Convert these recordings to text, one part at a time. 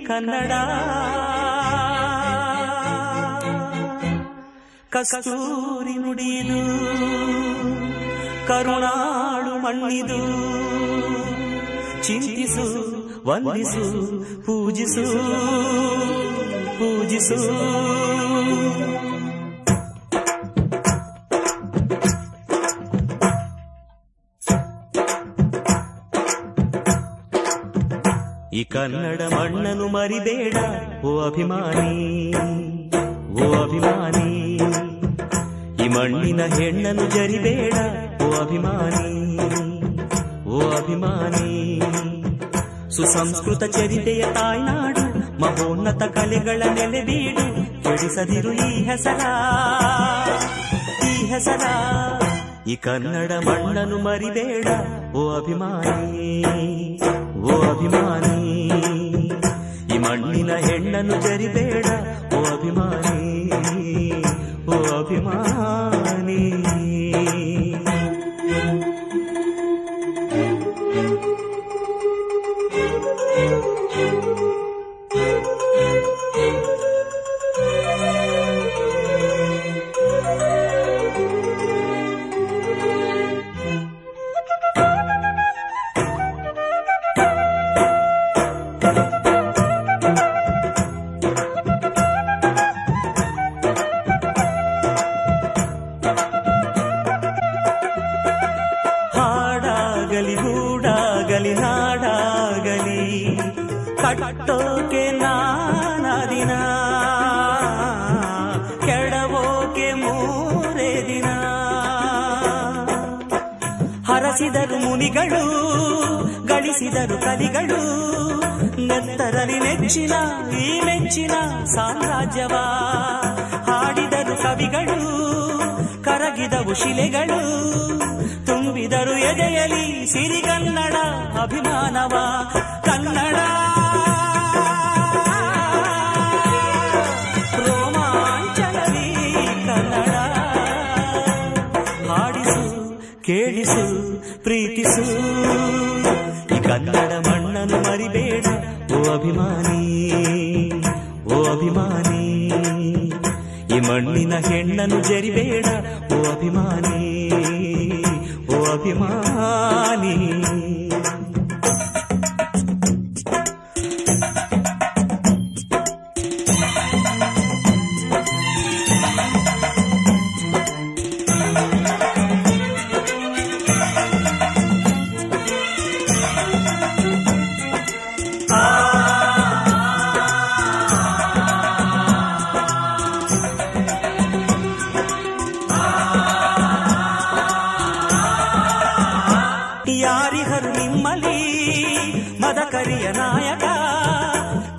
ಕನ್ನಡ ಕಸ್ತೂರಿ ನುಡಿದು ಕರುಣಾಳು ಮಣ್ಣಿದು ಚಿಂತಿಸು ವಂದಿಸು ಪೂಜಿಸು ಪೂಜಿಸು ಈ ಕನ್ನಡ ಮಣ್ಣನ್ನು ಮರಿಬೇಡ ಓ ಅಭಿಮಾನಿ ಓ ಅಭಿಮಾನಿ ಈ ಮಣ್ಣಿನ ಹೆಣ್ಣನ್ನು ಜರಿಬೇಡ ಓ ಅಭಿಮಾನಿ ಓ ಅಭಿಮಾನಿ ಸುಸಂಸ್ಕೃತ ಚರಿತೆಯ ತಾಯ್ನಾಡು ಮಹೋನ್ನತ ಕಲೆಗಳ ನೆಲೆಬೀಡು ಕೆಡಿಸದಿರು ಈ ಹೆಸರ ಈ ಹೆಸರ ಈ ಕನ್ನಡ ಮಣ್ಣನ್ನು ಮರಿಬೇಡ ಓ ಅಭಿಮಾನಿ ಓ ಅಭಿಮಾನಿ ಈ ಮಣ್ಣಿನ ಹೆಣ್ಣನ್ನು ಜರಿಬೇಡ ಓ ಅಭಿಮಾನಿ ಓ ಅಭಿಮಾನಿ ಕಟ್ಟೋಕೆ ನಾನದಿನ ಕೆಡವೋಕೆ ಮೂರೇ ದಿನ ಹರಸಿದರು ಮುನಿಗಳು ಗಳಿಸಿದರು ಕಲಿಗಳು ನೆತ್ತರಲಿ ನೆಚ್ಚಿನ ಈ ಮೆಚ್ಚಿನ ಸಾಮ್ರಾಜ್ಯವ ಹಾಡಿದರು ಕವಿಗಳು ಕರಗಿದವು ಶಿಲೆಗಳು ತುಂಬಿದರು ಎದೆಯಲಿ ಸಿರಿಗನ್ನಡ ಅಭಿಮಾನವ ಕನ್ನಡ ರೋಮಾಂಚನದಿ ಕನ್ನಡ ಹಾಡಿಸು ಕೇಳಿಸು ಪ್ರೀತಿಸು ಈ ಕನ್ನಡ ಮಣ್ಣನ್ನು ಮರಿಬೇಡ ಓ ಅಭಿಮಾನಿ ಓ ಅಭಿಮಾನಿ ಈ ಮಣ್ಣಿನ ಹೆಣ್ಣನ್ನು ಜರಿಬೇಡ ಓ ಅಭಿಮಾನಿ ಓ ಅಭಿಮಾನಿ ಯಾರಿಹರು ನಿಮ್ಮಲಿ ಮದಕರಿಯ ನಾಯಕ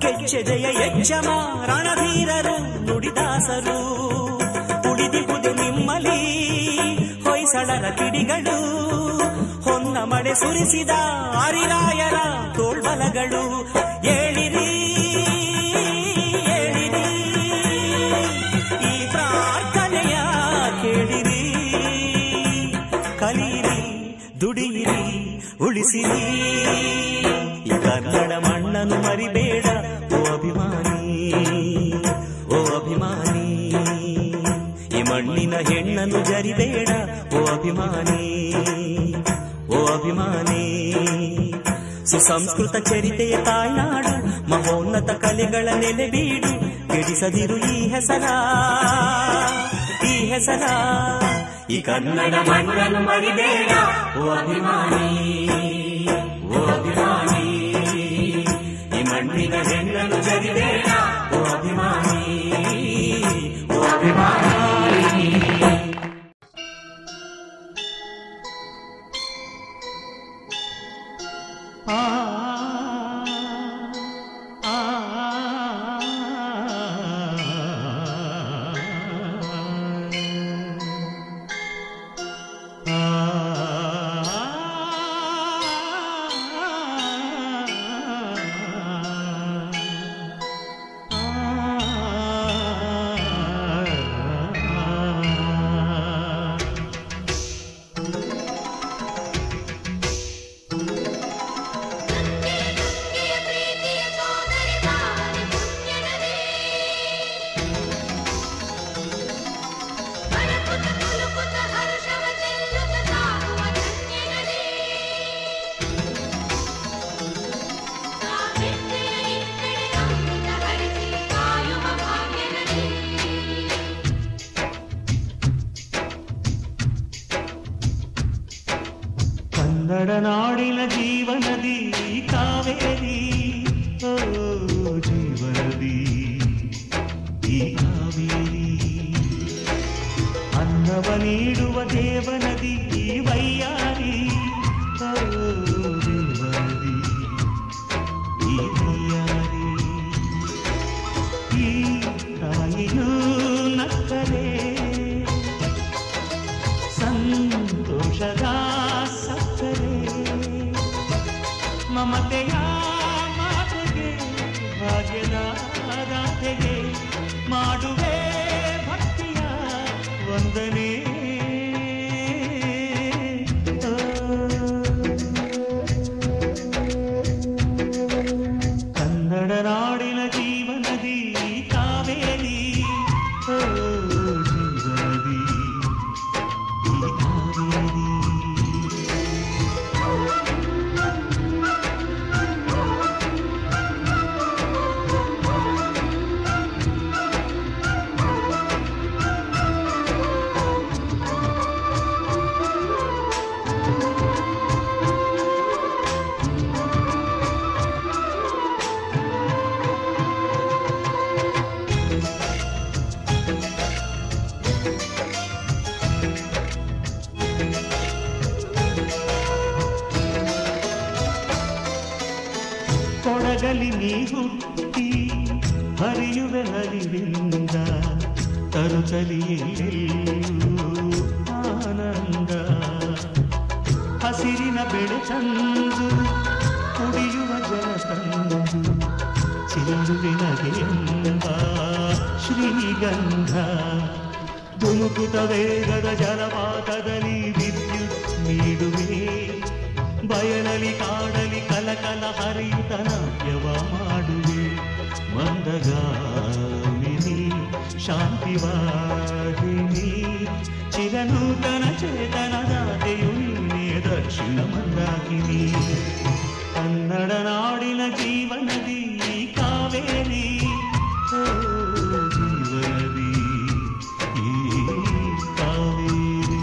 ಕೆಚ್ಚೆದೆಯ ಎಚ್ಚಮ ರಣಧೀರರು ನುಡಿದಾಸರು ಉಳಿದಿಗುದು ನಿಮ್ಮಲಿ ಹೊಯ್ಸಳರ ಕಿಡಿಗಳು ಹೊನ್ನ ಮಳೆ ಸುರಿಸಿದ ಹರಿರಾಯರ ತೋಳ್ಬಲಗಳು ಏಳಿರಿ ಏಳಿರಿ ಈ ಪ್ರಾರ್ಥನೆಯ ಕೇಳಿರಿ ಕಲಿಯಿರಿ ದುಡಿಯಿರಿ ಉಳಿಸಿರಿ ಈ ಕನ್ನಡ ಮಣ್ಣನ್ನು ಮರಿಬೇಡ ಓ ಅಭಿಮಾನಿ ಓ ಅಭಿಮಾನಿ ಈ ಮಣ್ಣಿನ ಹೆಣ್ಣನ್ನು ಜರಿಬೇಡ ಓ ಅಭಿಮಾನಿ ಓ ಅಭಿಮಾನಿ ಸುಸಂಸ್ಕೃತ ಚರಿತೆಯ ತಾಯ್ನಾಡು ಮಹೋನ್ನತ ಕಲೆಗಳ ನೆಲೆಬೀಡು ಕೆಡಿಸದಿರು ಈ ಹೆಸರ ಈ ಹೆಸರ ಈ ಕನ್ನಡ ಮಣ್ಣನ್ನು ಮರಿಬೇಡ ಓ ಅಭಿಮಾನಿ ಓ ಅಭಿಮಾನಿ ಈ ಮಣ್ಣಿನ ಹೆಣ್ಣನ್ನು ಜರಿಬೇಡ ಓ ಅಭಿಮಾನಿ ಓ ಅಭಿಮಾನಿ ಕನ್ನಡ ನಾಡಿನ ಜೀವನದಿ ಕಾವೇರಿ, ಓ ಜೀವನದಿ ಈ ಕಾವೇರಿ, ಅನ್ನವ ನೀಡುವ ದೇವನದಿ ಈ ವೈಯಾರಿ, ಓ ದೇವನದಿ ಈ ವೈಯಾರಿ. ಈ ತಾಯಿಯೂ ನಕ್ಕರೆ ಸಂತೋಷದ ಸಕ್ಕರೆ, ಮಮತೆಯ ಮಾತೆಗೆ ಭಾಗ್ಯದ ರಾಧೆಗೆ ಮಾಡುವೆ ಭಕ್ತಿಯ ವಂದನೆ. ಕನ್ನಡ ನಾಡಿನ ಜೀವನದಿ ಕಾವೇರಿ, ಓ ಜೀವನದಿ ಈ ಕಾವೇರಿ. ಕೊಡಗಲಿ ನೀ ಹುಟ್ಟಿ ಹರಿಯುವೆ ಹರಿವಿಂದ, ತರುತ್ತಲಿಯೆಲ್ಲೂ ಆನಂದ. ಹಸಿರಿನ ಬೆಳೆ ತಂದು ಕುಡಿಯುವ ಜಲ ತಂದು ಚೆಲ್ಲುವಿನಗೆಂಬ ಶ್ರೀಗಂಧ. ಧುಮುಕುತ ವೇಗದ ಜಲಪಾತದಲ್ಲಿ ವಿದ್ಯುತ್ ನೀಡುವೆ, ಬಯಲಲಿ ಕಾಡಲಿ ಕಲಕಲ ಹರಿಯುತ್ತ ನಾಟ್ಯವ ಮಾಡುವೆ. ಮಂದಗಾಮಿನಿ ಶಾಂತಿವಾಹಿನಿ, ಚಿರನೂತನ ಚೇತನದಾತೆಯು ನೀನೇ ದಕ್ಷಿಣ ಮಂದಾಕಿನಿ. ಕನ್ನಡ ನಾಡಿನ ಜೀವನದಿ ಕಾವೇರಿ, ಓ ಜೀವನದಿ ಈ ಕಾವೇರಿ.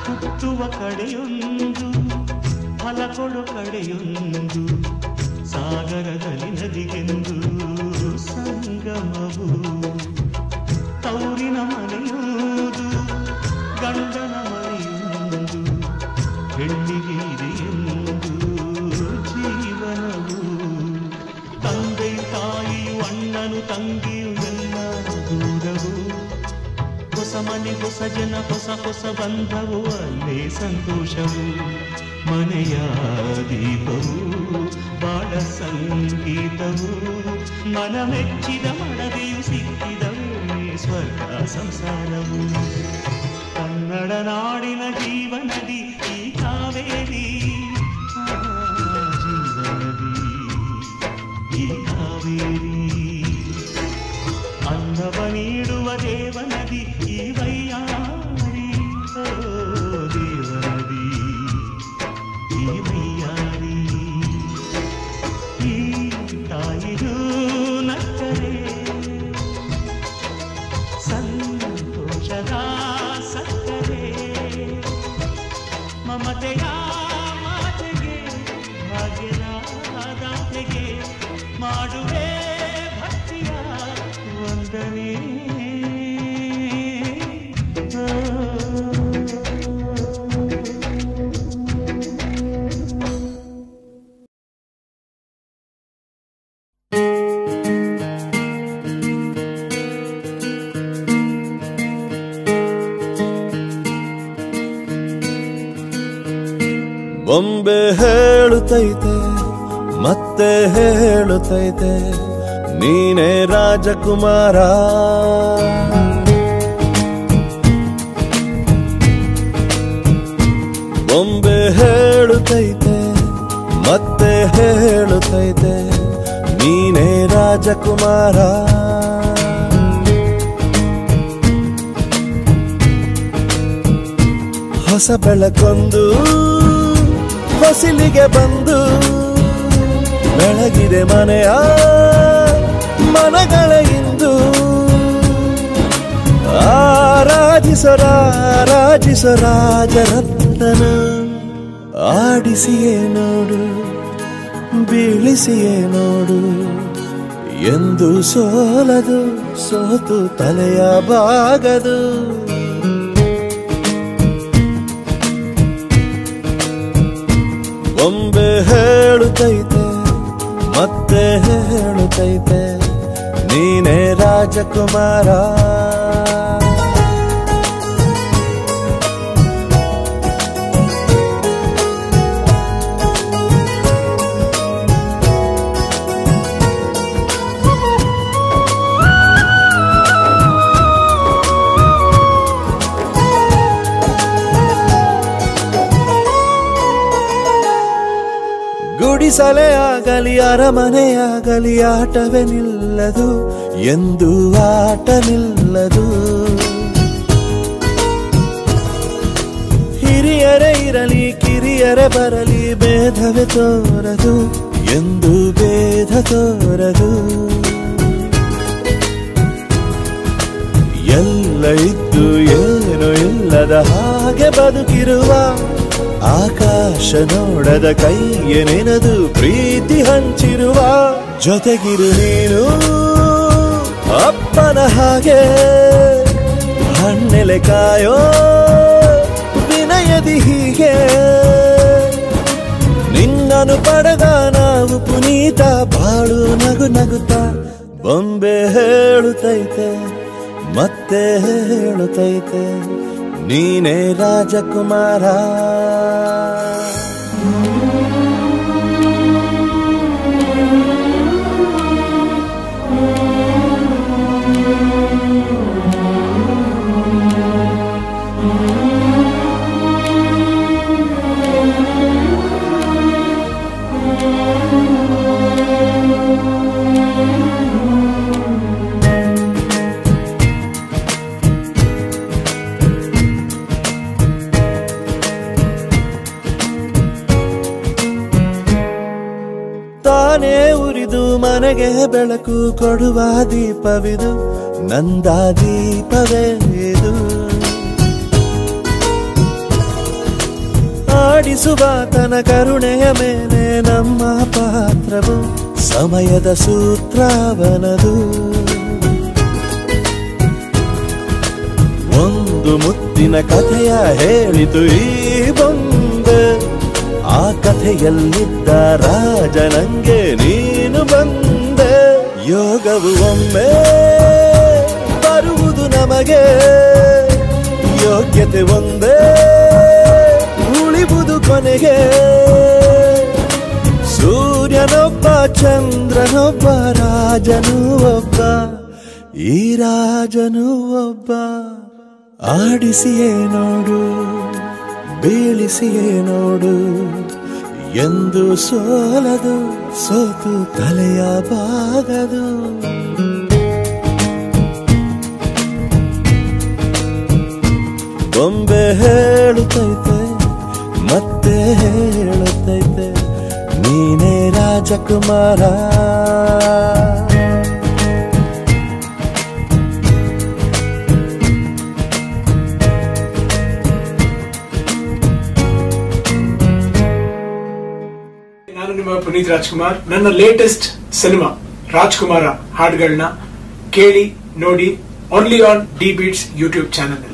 ಹುಟ್ಟುವ ಕಡೆಯೊಂದು ಫಲ ಕೊಡು ಕಡೆಯೊಂದು, ಸಾಗರದಲ್ಲಿ ನದಿಗೆಂದು ಸಂಗಮವು. ತೌರಿನ ಮನೆಯುವುದು ಗಂಡನ ಮನೆಯುವುದು, ಹೆಣ್ಣಿಗೆ ಇದೆಯೆಂದು ಜೀವನವು. ತಂದೆಯು ತಾಯಿಯು ಅಣ್ಣನು ತಂಗಿಯು ಎಲ್ಲ ದೂರವು. ಹೊಸ ಮನೆ ಹೊಸ ಜನ ಹೊಸ ಹೊಸ ಬಂಧವು, ಅಲ್ಲೇ ಸಂತೋಷವು. ಮನೆಯ ದೀಪವು ಬಾಳ ಸಂಗೀತವು, ಮನ ಮೆಚ್ಚಿದ ಮಡದೆಯು ಸಿಕ್ಕಿದವೇ ಸ್ವರ್ಗ ಸಂಸಾರವು. ಕನ್ನಡ ನಾಡಿನ ಜೀವನದಿ ಈ ಕಾವೇರಿ, ಜೀವನದಿ ಈ ಕಾವೇರಿ. ಅನ್ನವ ನೀಡುವ ದೇವನದಿ ಈ ವೈಯಾರಿ, ಓ ದೇವನದಿ ಈ ವೈಯಾರಿ. ಈ ತಾಯಿಯೂ ನಕ್ಕರೆ ಸಂತೋಷದ ಸಕ್ಕರೆ, ಮಮತೆಯ ಮಾತೆಗೆ ಭಾಗ್ಯದ ದಾತೆಗೆ ಮಾಡುವೆ ಭಕ್ತಿಯ ವಂದನೆ. ಬೊಂಬೆ ಹೇಳುತ್ತೈತೆ ಮತ್ತೆ ಹೇಳುತ್ತೈತೆ, ನೀನೇ ರಾಜಕುಮಾರ. ಬೊಂಬೆ ಹೇಳುತ್ತೈತೆ ಮತ್ತೆ ಹೇಳುತ್ತೈತೆ ನೀನೇ ರಾಜಕುಮಾರ. ಹೊಸ ಬೆಳಕೊಂದು ಹೊಸಿಲಿಗೆ ಬಂದು ಬೆಳಗಿದೆ ಮನೆಯ ಮನಗಳ ಇಂದು. ಆರಾಧಿಸೋ ರಾಜರತ್ನನ ಆಡಿಸಿಯೇ ನೋಡು ಬೀಳಿಸಿಯೇ ನೋಡು ಎಂದು ಸೋಲದು ಸೋತು ತಲೆಯ ಬಾಗದು. ಬೊಂಬೆ ಹೇಳುತ್ತೈತೆ ಮತ್ತೆ ಹೇಳುತ್ತೈತೆ ನೀನೇ ರಾಜಕುಮಾರ. ಗುಡಿಸಲೇ ಆಗಲಿ ಅರಮನೆಯಾಗಲಿ ಆಟವೇ ನಿಲ್ಲದು ಎಂದು ಆಟ ನಿಲ್ಲದು. ಹಿರಿಯರೇ ಇರಲಿ ಕಿರಿಯರೇ ಬರಲಿ ಭೇದವೇ ತೋರದು ಎಂದು ಭೇದ ತೋರದು. ಎಲ್ಲ ಇದ್ದು ಏನು ಇಲ್ಲದ ಹಾಗೆ ಬದುಕಿರುವ ಆಕಾಶ ನೋಡದ ಕೈಗೆ ನೆನೆದು ಪ್ರೀತಿ ಹಂಚಿರುವ ಜೊತೆಗಿರು ನೀನು ಅಪ್ಪನ ಹಾಗೆ ಹಣ್ಣೆಲೆ ಕಾಯೋ ವಿನಯದಿ ಹೀಗೆ. ನಿನ್ನನು ಪಡೆದ ನಾವು ಪುನೀತ ಬಾಳು ನಗು ನಗುತ್ತಾ. ಬೊಂಬೆ ಹೇಳುತ್ತೈತೆ ಮತ್ತೆ ಹೇಳುತ್ತೈತೆ ನೀನೇ ರಾಜಕುಮಾರ. ತಾನೇ ಉರಿದು ಮನೆಗೆ ಬೆಳಕು ಕೊಡುವ ದೀಪವಿದು ನಂದ ದೀಪವೇ ಇದು. ಆಡಿಸುವ ತನ ಕರುಣೆಯ ಮೇಲೆ ನಮ್ಮ ಪಾತ್ರವು ಸಮಯದ ಸೂತ್ರವನದು. ಒಂದು ಮುತ್ತಿನ ಕಥೆಯ ಹೇಳಿತು ಈ ಬೊಂಬೆ. ಆ ಕಥೆಯಲ್ಲಿದ್ದ ರಾಜ ನಂಗೆ ನೀನು ಬಂದೆ. ಯೋಗವು ಒಮ್ಮೆ ಬರುವುದು ನಮಗೆ ಯೋಗ್ಯತೆ ಒಂದೇ ಉಳಿವುದು ಕೊನೆಗೆ. ಸೂರ್ಯನೊಬ್ಬ ಚಂದ್ರನೊಬ್ಬ ರಾಜನೂ ಒಬ್ಬ ಈ ರಾಜನೂ ಒಬ್ಬ. ಆಡಿಸಿಯೇ ನೋಡು ಬೀಳಿಸಿಯೇ ನೋಡು ಎಂದು ಸೋಲದು ಸೋತು ತಲೆಯ ಬಾಗದು. ಬೊಂಬೆ ಹೇಳುತ್ತೈತೆ ಮತ್ತೆ ಹೇಳುತ್ತೈತೆ ನೀನೇ ರಾಜಕುಮಾರ. ನಾನು ನಿಮ್ಮ ಪುನೀತ್ ರಾಜ್ಕುಮಾರ್. ನನ್ನ ಲೇಟೆಸ್ಟ್ ಸಿನಿಮಾ ರಾಜ್ಕುಮಾರ ಹಾಡುಗಳನ್ನ ಕೇಳಿ ನೋಡಿ only on the beats YouTube channel ನಲ್ಲಿ.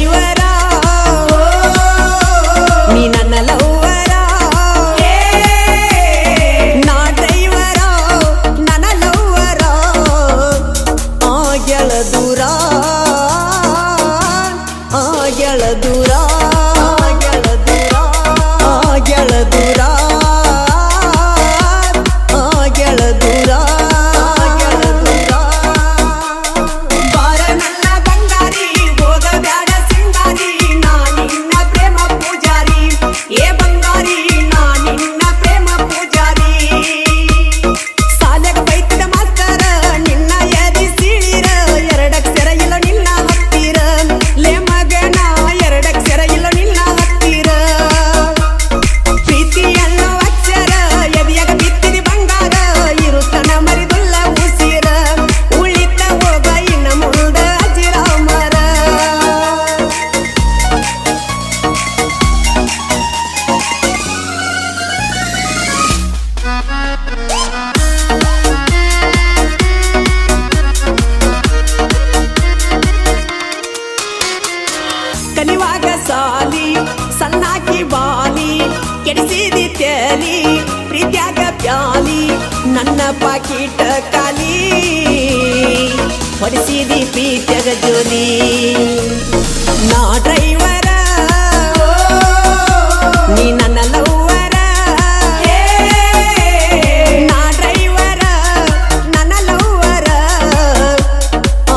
ಡ್ರೈವರ ನೀ ನನ್ನ ಲವ್ವರ ನಾ ಡ್ರೈವರ ನನ್ನ ಲವ್ವರ ಆಗೆಳ ದೂರ ಆಗೆಳ ದೂರ ಆಗೆಳ ದೂರ ಆಗೆಳ ದೂರ ಆಗೆಳ ದೂರ ಆಗೆಳ ದೂರ ಬಾರ ನನ್ನ ಬಂಗಾರಿ ಹೋಗಬ್ಯಾಡ ಸಿಂಗಾರಿ ನಾ ನಿನ್ನ ಪ್ರೇಮ ಪೂಜಾರಿ ಏ ಬಂಗಾರಿ ನಾ ನಿನ್ನ ಪ್ರೇಮ ಪೂಜಾರಿ ಸಾಲೆಗ ಬೈತಿದ ಮಾಸ್ತರ ನಿನ್ನ ಎದಿ ಸೀಳಿರ ಎರಡಕ್ಷರ ಇಲ್ಲ ನಿನ್ನ ಹತ್ತಿರ ಲೇ ಮಗನ ಎರಡಕ್ಷರ ಇಲ್ಲ ನಿನ್ನ ಹತ್ತಿರ ಪ್ರೀತಿ ಅನ್ನೋ ಅಕ್ಷರ ಎದಿಯಾಗ ಬಿತ್ತಿದಿ ಬಂಗಾರ ಇರುತ್ತನ ಮರಿದುಲ್ಲ ಉಸಿರ ಉಳಿತ ಹೋಗ ಇನ್ನ ಮುಂದ ಅಜಿರಾಮರ ಕಲಿವಾಗ ಸಾಲಿ ಸಣ್ಣಾಕಿ ಬಾಲಿ ಕೆಡಿಸಿದಿ ತೇಲಿ ಪ್ರೀತ್ಯಾಗ ಪ್ಯಾಲಿ ನನ್ನ ಪಾಕಿಟ ಕಾಲಿ ಹೊಡಿಸಿದಿ ಪ್ರೀತ್ಯಾಗ ಜೋಲಿ ನಾ ಡ್ರೈವರ ನೀ ನನ್ನ ಲವ್ವರ ನಾ ಡ್ರೈವರ ನನ್ನ ಲವ್ವರ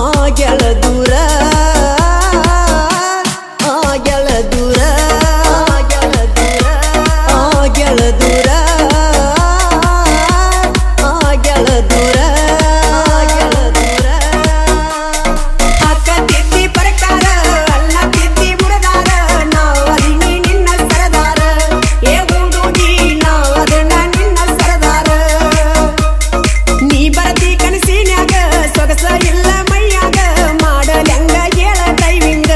ಆಗೆಳ ದೂರ ಆಗೆಳ ದೂರ ಆಗೆಳ ದೂರ ಆಗೆಳ ದೂರ ಆಗೆಳ ದೂರ ಆಗೆಳ ದೂರ ಅಕ್ಕ ತಿದ್ದಿ ಪ್ರಕಾರ ಅಲ್ಲ ತಿದ್ದಿ ಮುರದಾರ ನಾವು ಅದಿನಿ ನಿನ್ನ ಸರದಾರ ಏ ಹುಡುಗಿ ನಾವು ಅದನ್ನ ನಿನ್ನ ಸರದಾರ ನೀ ಬರದಿ ಕನಸಿನ್ಯಾಗ ಸೊಗಸ ಇಲ್ಲ ಮೈಯಾಗ ಮಾಡಲ್ಯಂಗ ಏಳ ಡ್ರೈವಿಂಗ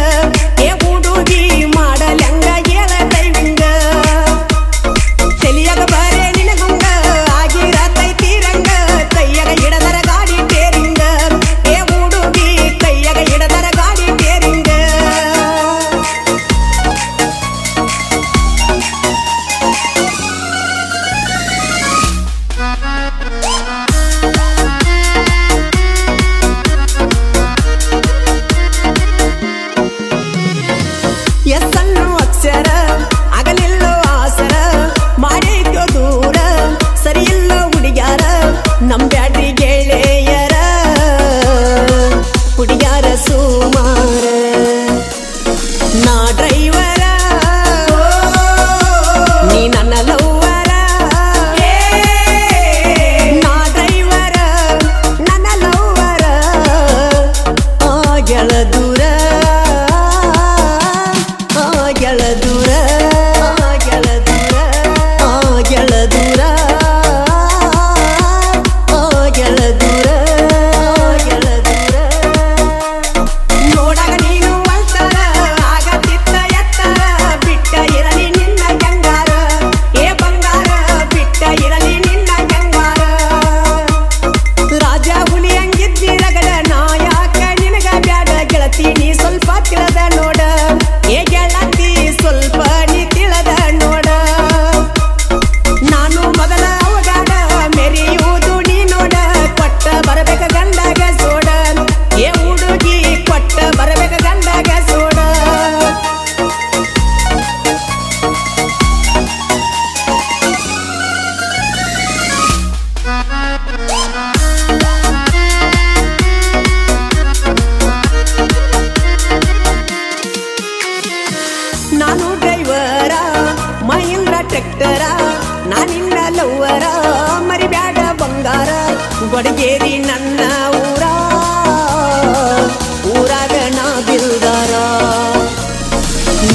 ಏ ಹುಡುಗಿ ಮಾಡಲ್ಯಂಗ ಏಳ ಡ್ರೈವಿಂಗ ತೆಲಿಯಾಗ ಬರೇ ನಿನಗುಂಗ ಆಗಿರತೈತಿ ರಂಗ ಕೈಯಾಗ ಹಿಡದರ ಗಾಡಿ ಟೇರಿಂಗ ಏ ಹುಡುಗಿ ಕೈಯಾಗ ಹಿಡದರ ಗಾಡಿ ಟೇರಿಂಗ ಎಸ್ಸನ್ನು ಅಕ್ಷರ ಆಗಲಿಲ್ಲೋ ಆಸರ ಮಾಡಿದ್ಯೋ ದೂರ ಸರಿಯಿಲ್ಲೋ ಹುಡುಗ್ಯಾರ ನಂಬ್ಯಾಡ್ರಿ ಗೆಳೆಯರ ಹುಡುಗ್ಯಾರ ಸುಮಾರ ನಾ ಡ್ರೈವರ ನೀ ನನ್ನ ಲವ್ವರ ನಾ ಡ್ರೈವರ ನನ್ನ ಲವ್ವರ ಆಗೆಳ ದೂರ ಆಗೆಳ ದೂರ ಆಗೆಳ ದೂರ ಆಗೆಳ ದೂರ ಆಗೆಳ ದೂರ ಆಗೆಳ ದೂರ ನೋಡಾಗ ನೀನು ಅಂತರ ಆಗತಿತ್ತ ಎತ್ತರ ಬಿಟ್ಟ ಇರಲಿ ನಿನ್ನ ಗಂಗಾರ ಏ ಬಂಗಾರ ಬಿಟ್ಟ ಇರಲಿ ನಿನ್ನ ಗಂಗಾರ ರಾಜ ಹುಲಿ ಹಂಗಿದ್ದಿರಗಡ ನಾ ಯಾಕ ನಿನಗ ಬ್ಯಾಡ ಗೆಳತಿ ನೀ ಸ್ವಲ್ಪ ತಿಳಿದ ನೋಡ ಏ ಗೆಳತಿ ಸ್ವಲ್ಪ ನೀ ತಿಳಿದ ನೋಡ ನಾನು ಮೊದಲ ಅವಗಾಡ ಮೆರಿಯುವುದು ನೀ ನೋಡ ಕೊಟ್ಟ ಬರಬೇಕ ಗಂಡಾಗ ಸೋಡ ಏ ಹುಡುಗಿ ಕೊಟ್ಟ ಬರಬೇಕ ಗಂಡಾಗ ಸೋಡ ನಾನು ಡ್ರೈವರ ಮಹೇಂದ್ರ ಟ್ರ್ಯಾಕ್ಟರ ನಾನಿನ್ನ ಲವ್ವರ ಮರಿಬ್ಯಾಡ ಬಂಗಾರ ಗೊಡಗೇರಿ ನನ್ನ ಊರ ಊರಾಗ ನಾ ಬಿಲ್ದಾರ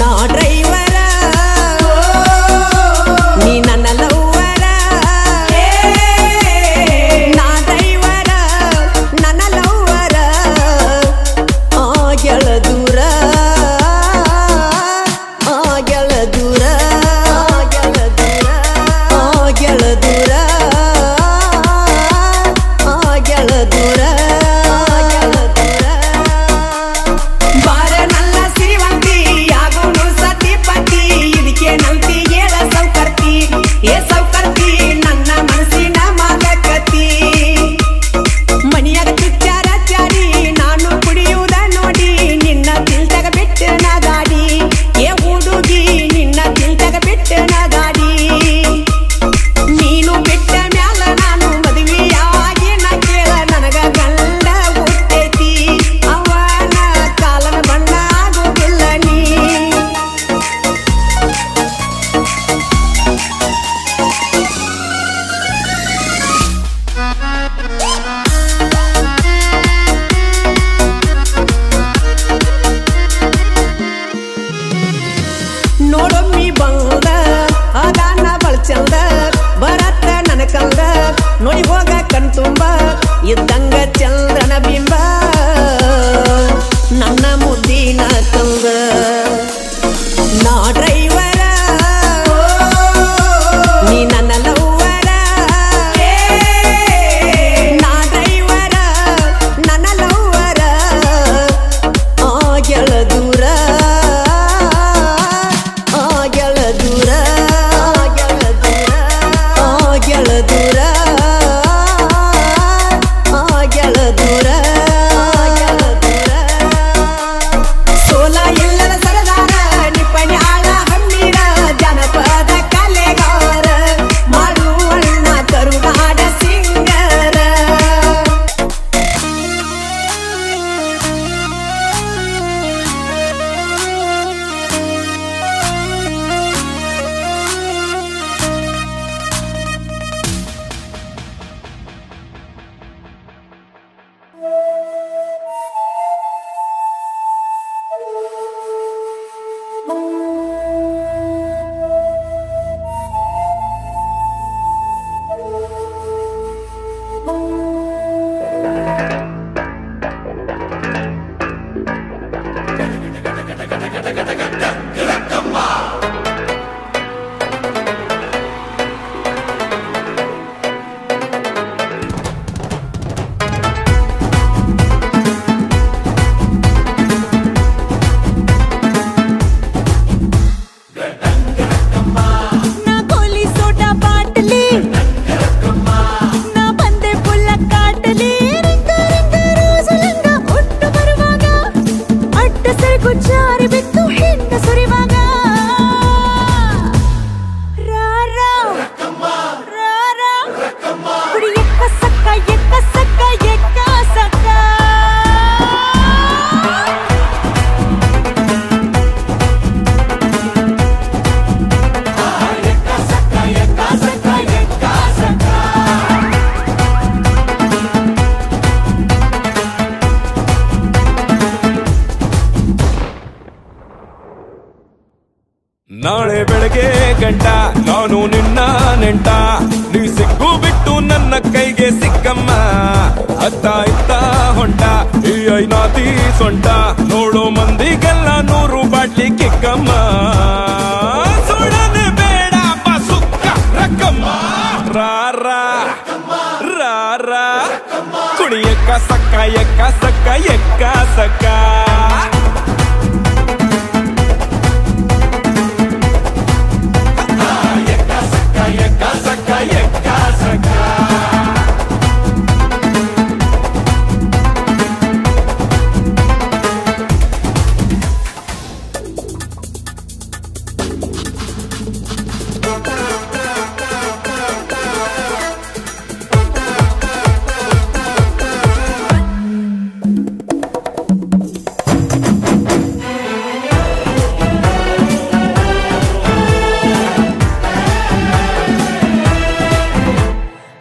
ನಾ ಡ್ರೈವರ ನೀ ನನ್ನ ಲವ್ವರ ನಾ ಡ್ರೈವರ ನನ್ನ ಲವ್ವರ ಆಗೆಳ ದೂರ ಆಗೆಳ ದೂರ ಆಗೆಳ ದೂರ ಆಗೆಳ ದೂರ ಆಗೆಳ ದೂರ ಆಗೆಳ ದೂರ ಬಾರ ನನ್ನ ಸಿರಿವಂತಿ ಇದ್ದಂಗ ಚಂದ್ರನ ಬಿಂಬ ನನ್ನ ಮುದ್ದಿನ ಕಂದ ನಾ ಡ್ರೈವರ ನೀ ನನ್ನ ಲವ್ವರ ನಾ ಡ್ರೈವರ ನನ್ನ ಲವ್ವರ ಆಗೆಳ ದೂರ ಆಗೆಳ ದೂರ ಆಗೆಳ ದೂರ ಆಗೆಳ ದೂರ ಆಗೆಳ ದೂರ ಆಗೆಳ ದೂರ ಸೋಲ ಎಲ್ಲರ ಸರದಾರ ನಿಪಣ್ಯಾಳ ಹಮ್ಮಿರ ಜನಪದ ಕಲೆಗಾರ ಮಾಡುವಣ್ಣ ಕರುನಾಡ ಸಿಂಗರ ನಾ ಗೋಲಿ ಸೋಡಾ ಬಾಟಲಿ ನಾ ಬಂದೆ ಪುಲ್ಲ ಕಾಟಲಿ ರಿಂಗ ರಿಂಗ ರೋಸಲಂಗ ಒಟ್ಟು ಬರುವಾಗ ಅಡ್ಡ ಸರಕು ಜಾರಿ ಬಿತ್ತು ಹೆಣ್ಣ ಸುರಿವಾಗ ರಾರಾ ರಾರಾ ಕುಡಿ ಎಕ್ಕ ಸಕ್ಕ ಎಕ್ಕ ಸಕ್ಕ ಎಕ್ಕ ಸಕ್ಕ ನಾಳೆ ಬೆಳಗ್ಗೆ ಗಂಟ ನಾನು ನಿನ್ನ ನೆಂಟ ನೀ ಸಿಕ್ಕು ಬಿಟ್ಟು ನನ್ನ ಕೈಗೆ ಸಿಕ್ಕಮ್ಮ ಅತ್ತ ಇತ್ತ ಹೊಂಟ ಈ ಐನಾತಿ ಸೊಂಟ ನೋಡೋ ಮಂದಿಗೆಲ್ಲ 100 ಬಾಟ್ಲಿ ಕಿಕ್ಕಮ್ಮ ಸುಡನೆ ಬೇಡ ಬಸುಕ್ಕ ರಕ್ಕಮ್ಮ ರಾರಾ ರಾರಾ ಕುಡಿ ಎಕ್ಕ ಸಕ್ಕ ಎಕ್ಕ ಸಕ್ಕ ಎಕ್ಕ ಸಕ್ಕ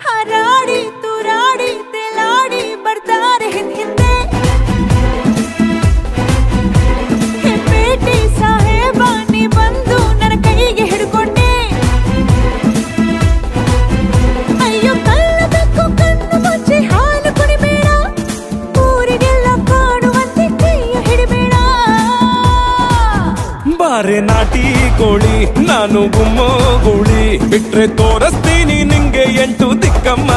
ಹರಾಡಿ ತುರಾಡಿ ತೆಲಾಡಿ ಬರ್ತಾರೆ ಹಿಂದೆ ಹೆಪ್ಪೇಟಿ ಸಾಹೇಬ ನೀ ಬಂದು ನನ್ನ ಕೈಗೆ ಹಿಡ್ಕೊಂಡೆ ಅಯ್ಯೋ ಕಳ್ಳಬೇಕು ಕಣ್ಣು ಮುಚ್ಚಿ ಹಾಲು ಕುಡಿಬೇಡ ಊರಿಗೆಲ್ಲ ಕಾಣುವಂತೆ ಕೈಯ ಹಿಡಿಬೇಡ ಬಾರೆ ನಾಟಿ ಕೋಳಿ ನಾನು ಗುಮ್ಮೋ ಗೂಳಿ ಬಿಟ್ರೆ ತೋರಿಸ್ತೀನಿ ನಿಂಗೆ 8 ದಿಕ್ಕಮ್ಮ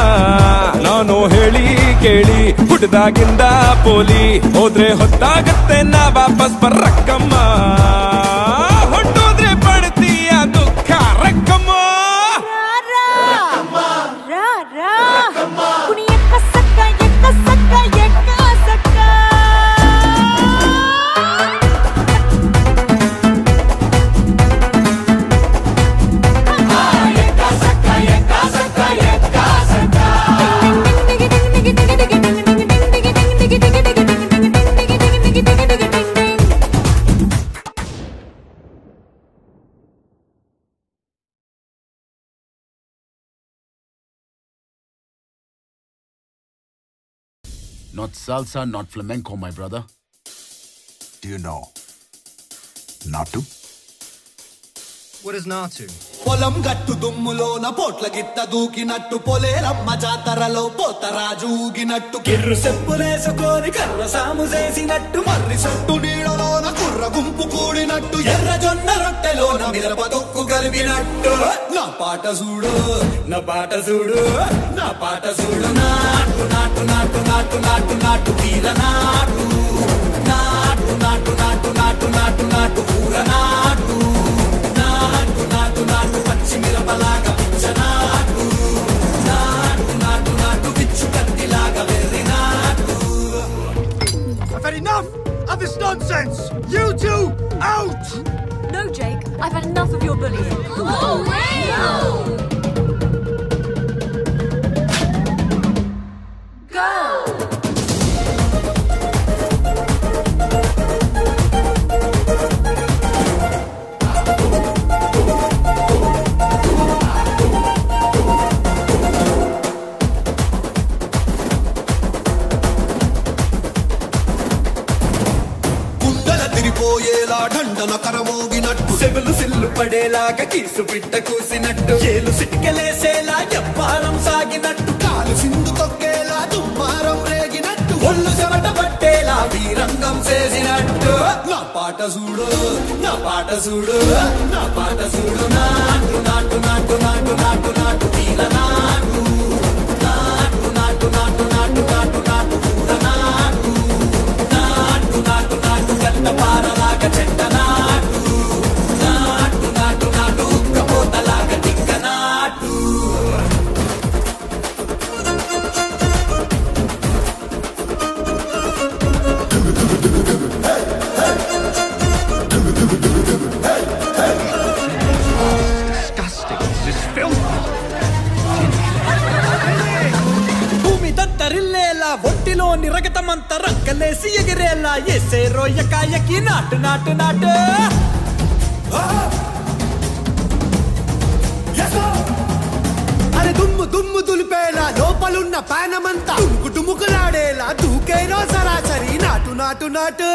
ನಾನು ಹೇಳಿ ಕೇಳಿ ಹುಟ್ಟದಾಗಿಂದ ಪೋಲಿ ಹೋದ್ರೆ ಹೊತ್ತಾಗತ್ತೆ ನಾ ವಾಪಸ್ ಬರ್ರಕ್ಕಮ್ಮ ಹೊಟ್ಟೋದ್ರೆ ಪಡ್ತೀಯ ದುಃಖ ರಕ್ಕಮ್ಮ ರಾರಾ ಕುಡಿ ಎಕ್ಕ ಸಕ್ಕ ಎಕ್ಕ ಸಕ್ಕ ಎಕ್ಕ ಸಕ್ಕ Not salsa, not flamenco, my brother. Do you know Natu? What is Natu? పొలం గట్టు దుమ్ములోన పోట్ల గిట్ట దూకినట్టు పొలేరమ్మ జాతరలో పోతరాజు ఊగినట్టు కిర్రు చెప్పులేసుకొని కర్ర సాము చేసినట్టు మర్రి సొట్టు నీడలోన కుర్ర గుంపు కూడినట్టు ఎర్ర జొన్న రొట్టెలోన మిరప తొక్కు కలిపినట్టు నా పాట చూడు నా పాట చూడు నా పాట చూడు నాటు నాటు నాటు నాటు నాటు నాటు వీర నాటు నాటు నాటు నాటు నాటు నాటు నాటు ఊర నాటు నాటు నాటు నాటు పచ్చి మిరపలాగా పిచ్చ నాటు నాటు నాటు నాటు పిచ్చు కత్తిలాగా వెర్రి నాటు. I've had enough of this nonsense. You two out. No, Jake. I've had enough of your bullying. Oh, no! Go! పోయేలా ఢండన కరమోగినట్టు సెగులు సిల్లు పడేలాగా కీసు పిట్ట కూసినట్టు ఏలు సిటికెలేసేలా ఎవ్వారం సాగినట్టు కాలు సింధు తొక్కేలా దుమ్మారం రేగినట్టు ఒళ్ళు చెమట పట్టేలా వీరంగం చేసినట్టు నా పాట చూడు నా పాట చూడు నా పాట చూడు నాటు నాటు నాటు నాటు నాటు నాటు వీర నాటు నాటు నాటు నాటు నాటు నాటు నాటు ఊర నాటు నాటు నాటు నాటు గంట పారలాగా చెట్ట నాటు నాటు నాటు నాటు ఉక్కపోతలాగా టిక్క నాటు. భూమి దత్తరిల్లేలా ఒంటిలోని రగతమంతా రక్కలేసి ఎగిరేలా ఎసే రోయకాయకి నాటు నాటు నాటు. అరే దుమ్ము దుమ్ము దులిపేలా లోపలున్న పానమంతా దుమ్ముకు డుముకులాడేలా దూకేనో సరాసరి నాటు నాటు నాటు.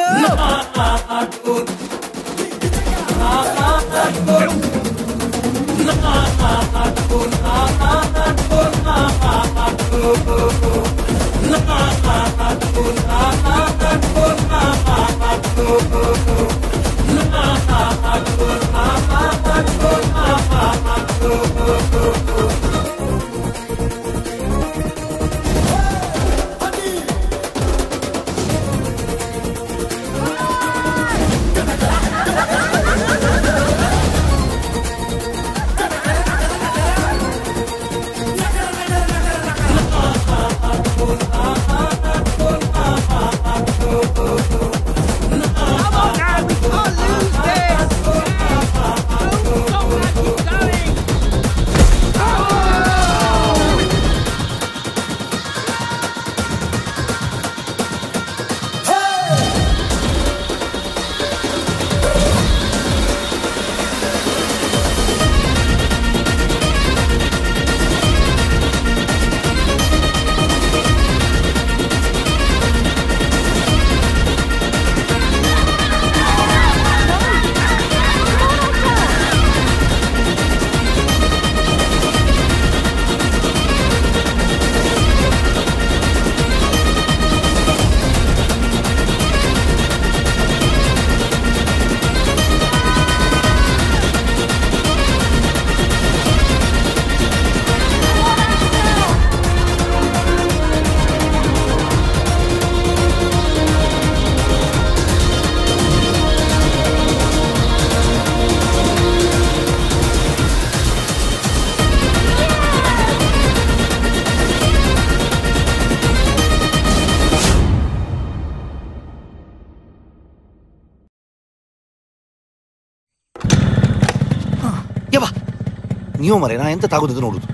ನೀವು ಮರೆ ನಾ ಎಂತ ತಾಗೋದು ನೋಡುದು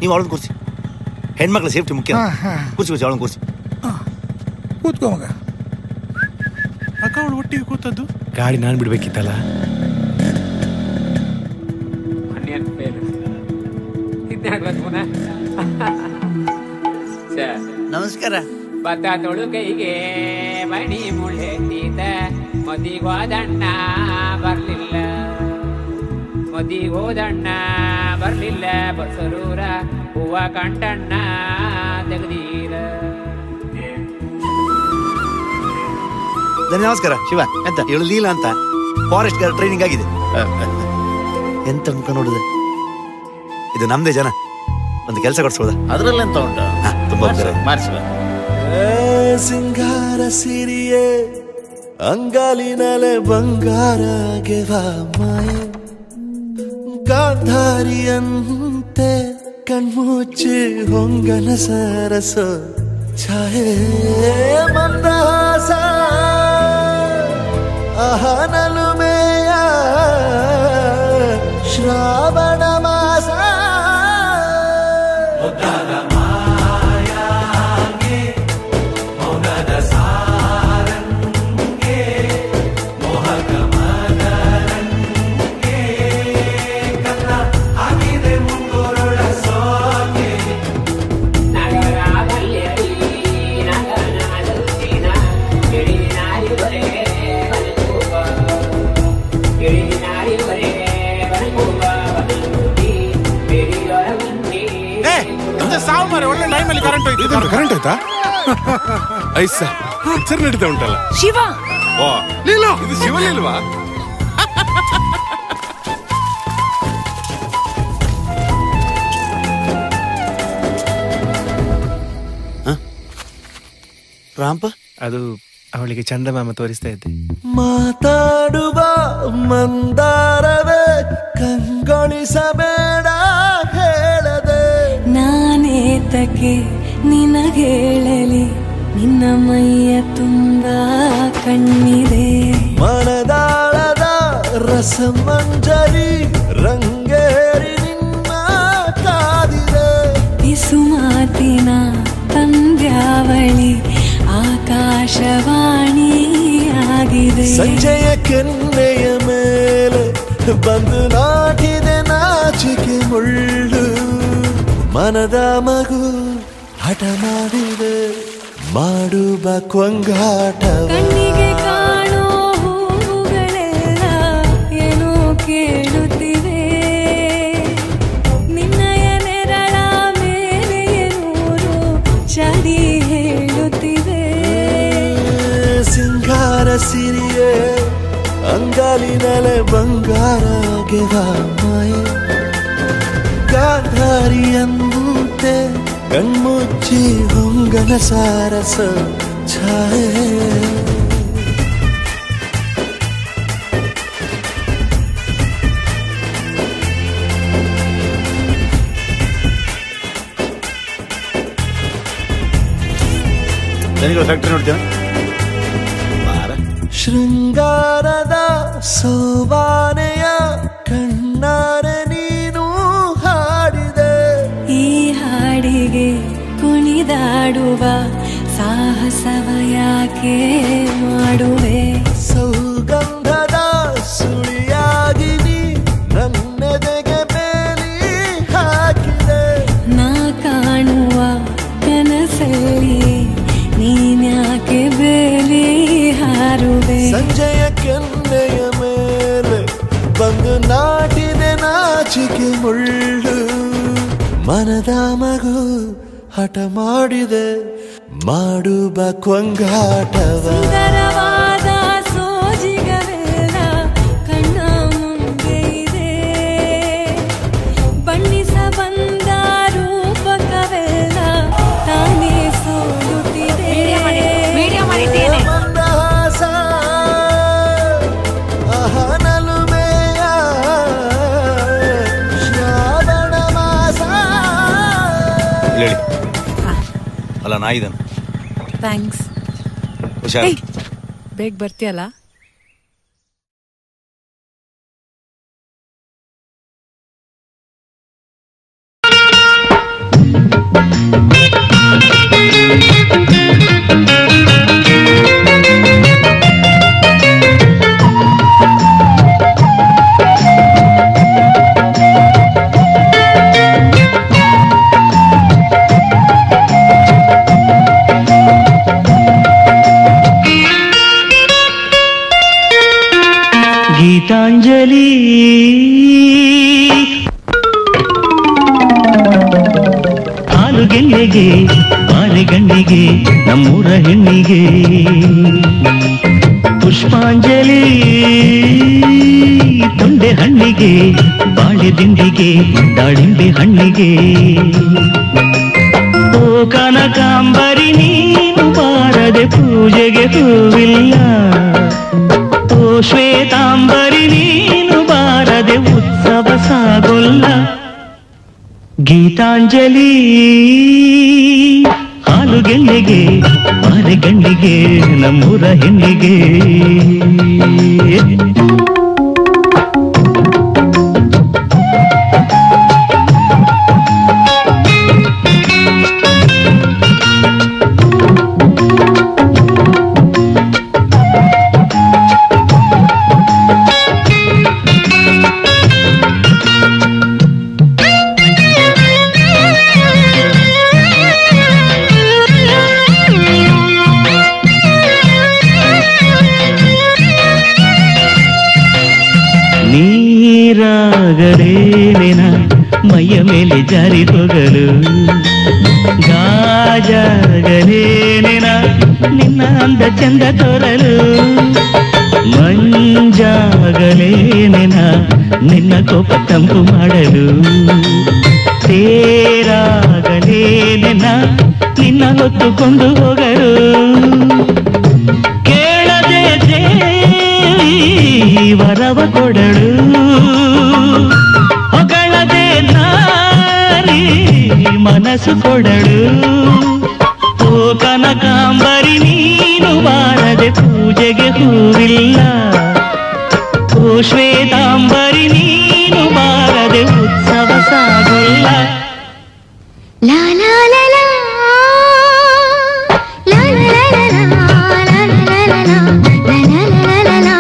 ನೀವು ಅವಳನ್ನು ಕೂರಿಸಿ ಹೆಣ್ಮಕ್ಳ ಸೇಫ್ಟಿ ಮುಖ್ಯ ಕೂರ್ಸಿ ಕೂರ್ಸಿ ಅವಳನ್ನು ಕೂರಿಸಿ ಕೂತ್ಕೋ ಮಗ ಅಕ್ಕ ಅವಳು ಒಟ್ಟಿಗೆ ಕೂತದ್ದು ಗಾಡಿ ನಾನು ಬಿಡ್ಬೇಕಿತ್ತಲ್ಲ ನಮಸ್ಕಾರ ಬತ್ತ ತೊಳುಕೈಗೆ ಮಣಿ ಮುಳ್ಳೆತ್ತಿದ ಮದಿಗೋದಣ್ಣ ಬರ್ಲಿಲ್ಲ ಮದಿಗೋದಣ್ಣ ಬರ್ಲಿಲ್ಲ ಬಸರೂರ ಹೂವ ಕಂಟಣ್ಣ ತೆಗ್ದೀರ. ನಮಸ್ಕಾರ ಶಿವ. ಎಂತ ಹೇಳಲಿಲ್ಲ ಅಂತ ಫಾರೆಸ್ಟ್ ಗಾರ್ಡ್ ಟ್ರೈನಿಂಗ್ ಆಗಿದೆ. ಎಂತ ಮುಖ ನೋಡಿದೆ, ಇದು ನಮ್ದೇ ಜನ. ಒಂದು ಕೆಲಸ ಕೊಡ್ಸ್ಬೋದ? ಅದ್ರಲ್ಲಿ ಎಂತ ಉಂಟು? ತುಂಬಾ ಮಾಡಿಸುವ. ಸಿಂಗಾರ ಸಿರಿಯೇ ಅಂಗಾಲಿನಲೆ ಬಂಗಾರಗೆ ಮಾಯೆ, ಗಾಂಧಾರಿಯಂತೆ ಕಣ್ಮುಚ್ಚಿ ಹೊಂಗನ ಸರಸ ಛಾಯೆ, ಮಂದಹಾಸ ಅಹನಲುಮೆಯ ಶ್ರಾವಣ ಮಾಸ, ಒಳ್ಳೆ ಟೈಮಲ್ಲಿ ಕರೆಂಟ್ ಹೋಯ್ತು. ಕರೆಂಟ್ ಹೋಯ್ತಾ? ಐಸ ಪಿಕ್ಚರ್ ನಡೀತಾ ಉಂಟಲ್ಲ. ಶಿವ. ಓ ಲೀಲೋ, ಇದು ಶಿವಲಿಲ್ವಾ? ರಾಂಪ, ಅದು ಅವಳಿಗೆ ಚಂದಮಾಮ ತೋರಿಸ್ತಾ ಇದ್ದೆ. ಮಾತಾಡುವ ಮಂದಾರವೇ ಕಂಗೊಳಿಸಬೇಡ ಹೇಳದೆ, ನಾನೇತಕ್ಕೆ ನಿನಗೇಳಲಿ ನಿನ್ನ ಮೈಯ ತುಂಬ ಕಣ್ಣಿದೆ, ಮನದಾಳದ ರಸಮಂಜರಿ ರಂಗೇರಿ ನಿನ್ನ ಕಾದಿದೆ, ಬಿಸು ಮಾತಿನ ಪಂದ್ಯಾವಳಿ ಆಕಾಶವಾಣಿಯಾಗಿದೆ, ಸಂಜೆಯ ಕೆನ್ನೆಯ ಮೇಲೆ ಬಂದು ನಾಟಿದೆ ನಾಚಿಕೆ ಮುಳ್ಳು, ಮನದ ಮಗು ಹಠ ಮಾಡಿದೆ ಮಾಡುವ ಕೊಂಗಾಟವ, ಕಣ್ಣಿಗೆ ಕಾಣೋ ಹೂವುಗಳೆಲ್ಲ ಏನೋ ಕೇಳುತ್ತಿವೆ, ನಿನ್ನಯ ನೆರಳ ಮೇಲೆ ನೂರು ಚಡಿ ಹೇಳುತ್ತಿವೆ, ಸಿಂಗಾರ ಸಿರಿಯೇ ಅಂಗಾಲಿನಲೆ ಬಂಗಾರಗೆ ಮಾಯೆ, ಗಾಂಧಾರಿಯಂತೆ ಕಣ್ಮುಚ್ಚಿ ಹೊಂಗನ ಸಾರಸ ಛಾಯೆ, ಫ್ಯಾಕ್ಟ್ರಿ ನೋಡ್ತೇವೆ. ಶೃಂಗಾರದ ಸೋಬಾನೆಯ ಕಣ್ಣಾರೆ ನೀನು ಹಾಡಿದೆ, ಈ ಹಾಡಿಗೆ ಕುಣಿದಾಡುವ ಸಾಹಸವ ಯಾಕೆ ಮಾಡುವೆ, ಸೌಗಂಧದ ಸುಳಿಯಾಗಿ ನೀ ನನ್ನೆದೆಗೆ ಬೇಲಿ ಹಾಕಿದೆ, ನಾ ಕಾಣುವ ಕನಸಲ್ಲಿ ನೀನ್ಯಾಕೆ ಬೇಲಿ ಹಾರುವೆ, ಸಂಜೆಯ ಕೆನ್ನೆಯ ಮೇಲೆ ಬಂದು ನಾಟಿದೆ ನಾಚಿಕೆ ಮುಳ್ಳು, ಮನದ ಮಗು ಹಠ ಮಾಡಿದೆ ಮಾಡುವ ಕೊಂಗಾಟವ, ಸುಂದರವಾದ ಸೋಜಿಗವೆಲ್ಲ ಕಣ್ಣ ಮುಂದೆ ಇದೆ, ಬಣ್ಣಿಸ ಬಂದ ರೂಪಕವೆಲ್ಲ ತಾನೇ ಸೋಲುತ್ತಿದೆ, ಮಂದಹಾಸ ಅಹನಲುಮೆಯ ಶ್ರಾವಣ ಮಾಸ. ಹೇಳಿ ಅಲ್ಲ, ನಾಯಿದನು. ಥ್ಯಾಂಕ್ಸ್. ಹುಷಾರ್. ಬೇಗ ಬರ್ತೀಯಲ್ಲ? ಗೀತಾಂಜಲಿ ಹಾಲುಗೆಲ್ಲೆಗೆ ಬಾರೆಗಣ್ಣಿಗೆ ನಮ್ಮೂರ ಹೆಣ್ಣಿಗೆ ಪುಷ್ಪಾಂಜಲಿ ತೊಂಡೆ ಹಣ್ಣಿಗೆ ಬಾಳೆ ದಿಂಡಿಗೆ ದಾಳಿಂಬೆ ಹಣ್ಣಿಗೆ ಓ ಕನಕಾಂಬರಿ ನೀನು ಬಾರದೆ ಪೂಜೆಗೆ ಹೂವಿಲ್ಲ ಓ ಶ್ವೇತಾಂಬರಿ ನೀನು ಬಾರದೆ ಉತ್ಸವ ಸಾಗೊಲ್ಲ ಗೀತಾಂಜಲಿ ಹಾಲುಗೆಲ್ಲೆಗೆ ಬಾರೆಗಣ್ಣಿಗೆ ನಮ್ಮೂರ ಹೆಣ್ಣಿಗೆ ನೀರಾಗಲೇನೆನ ಮೈಯ ಮೇಲೆ ಜಾರಿ ಹೋಗಲು ಗಾಜಾಗಲೇನೆನ ನಿನ್ನ ಅಂದ ಚಂದ ತೋರಲು ಮಂಜಾಗಲೇನೆನ ನಿನ್ನ ಕೋಪ ತಂಪು ಮಾಡಲು ತೇರಾಗಲೇನೆನ ನಿನ್ನ ಹೊತ್ತುಕೊಂಡು ಹೋಗಲು ಕೇಳದೆ ವರವ ಕೊಡಳು ಹೊಗಳದೆ ನಾರಿ ಮನಸ್ಸು ಕೊಡಳು ಓ ಕನಕಾಂಬರಿ ನೀನು ಬಾರದೆ ಪೂಜೆಗೆ ಹೂವಿಲ್ಲ ಓ ಶ್ವೇತಾಂಬರಿ ನೀನು ಬಾರದೆ ಉತ್ಸವ ಸಾಗೊಲ್ಲ ಲಾ ಲಾ ಲಾ ಲಾ ಲಾ ಲಾ ಲಾ ಲಾ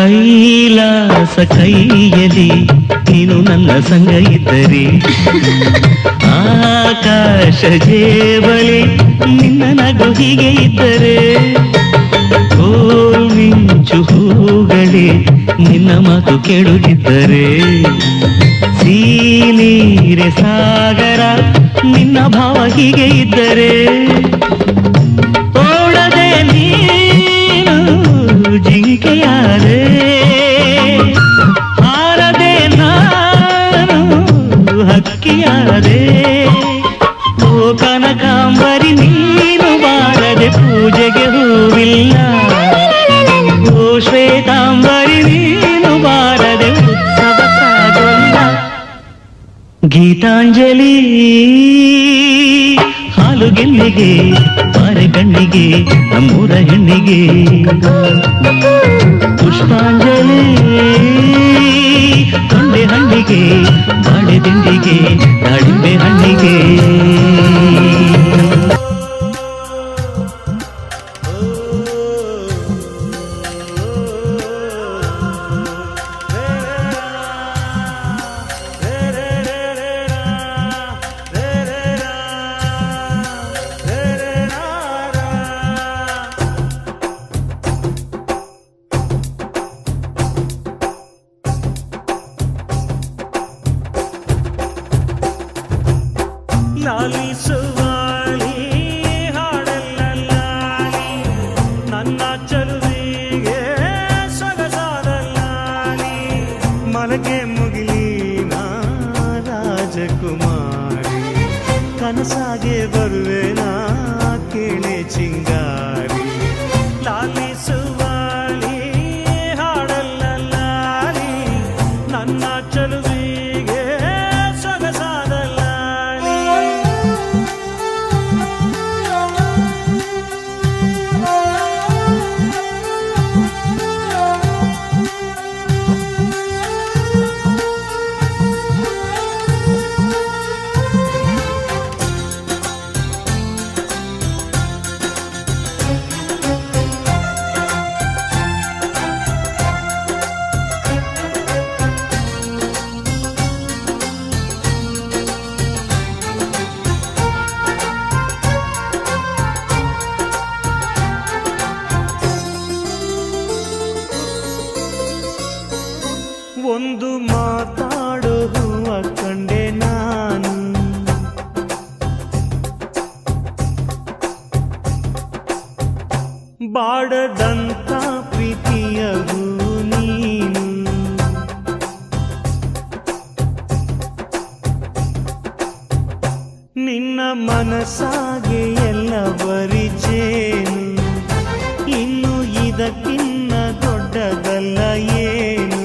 ಕೈಲಾಸ ಕೈಯಲ್ಲಿ ನೀನು ನನ್ನ ಸಂಗ ಇದ್ದರೆ ಆಕಾಶ ಜೇಬಲಿ ನಿನ್ನ ನಗು ಹೀಗೆ ಇದ್ದರೆ ಮಿಂಚು ಹೂಗಳೇ ನಿನ್ನ ಮಾತು ಕೇಳುತ್ತಿದ್ದರೆ ಸೀನೀರೆ ಸಾಗರ ನಿನ್ನ ಭಾವ ಹೀಗೆ ಇದ್ದರೆ ಓಡದೆ ನೀನು ಜಿಂಕೆಯಾದೆ ಹಾರದೆ ನಾನು ಹಕ್ಕಿಯಾದೆ ಓ ಕನಕಾಂಬರಿ ನೀನು ಬಾರದೆ ಪೂಜೆಗೆ ಹೂವಿಲ್ಲ ಓ ಶ್ವೇತಾಂಬರಿ ನೀನು ಬಾರದೆ ಉತ್ಸವ ಸಾಗೊಲ್ಲ ಗೀತಾಂಜಲಿ ಹಾಲುಗೆಲ್ಲಿಗೆ ಬಾರೆಗಣ್ಣಿಗೆ ನಮ್ಮೂರ ಹೆಣ್ಣಿಗೆ ಪುಷ್ಪಾಂಜಲಿ ತೊಂಡೆ ಹಣ್ಣಿಗೆ ಬಾಳೆ ದಿಂಡಿಗೆ ದಾಳಿಂಬೆ ಹಣ್ಣಿಗೆ ಲಾಲಿಸುವಾಳಿ ಹಾಡಲ್ಲಾಲಿ ನನ್ನ ಚಲುವಿಗೆ ಸೊಗಸಾದಲ್ಲಾಲಿ ಮಲಗೆ ಮುಗಿಲಿನ ರಾಜಕುಮಾರಿ ಕನಸಾಗೆ ಬರುವೆನಾ ಕೇಳೆ ಚಿಂಗಾರಿ ಲಾಲಿಸುವಾಳಿ ಹಾಡಲ್ಲಾಲಿ ನನ್ನ ಚಲುವಿಗೆ ಸೊಗಸಾದಲ್ಲಾಲಿ ಬಾಡದಂತ ಪ್ರೀತಿಯಗೂ ನೀನು ನಿನ್ನ ಮನಸ್ಸಾಗೆ ಎಲ್ಲ ಬರಿಜೇನು ಇನ್ನು ಇದಕ್ಕಿನ್ನ ದೊಡ್ಡದಲ್ಲ ಏನು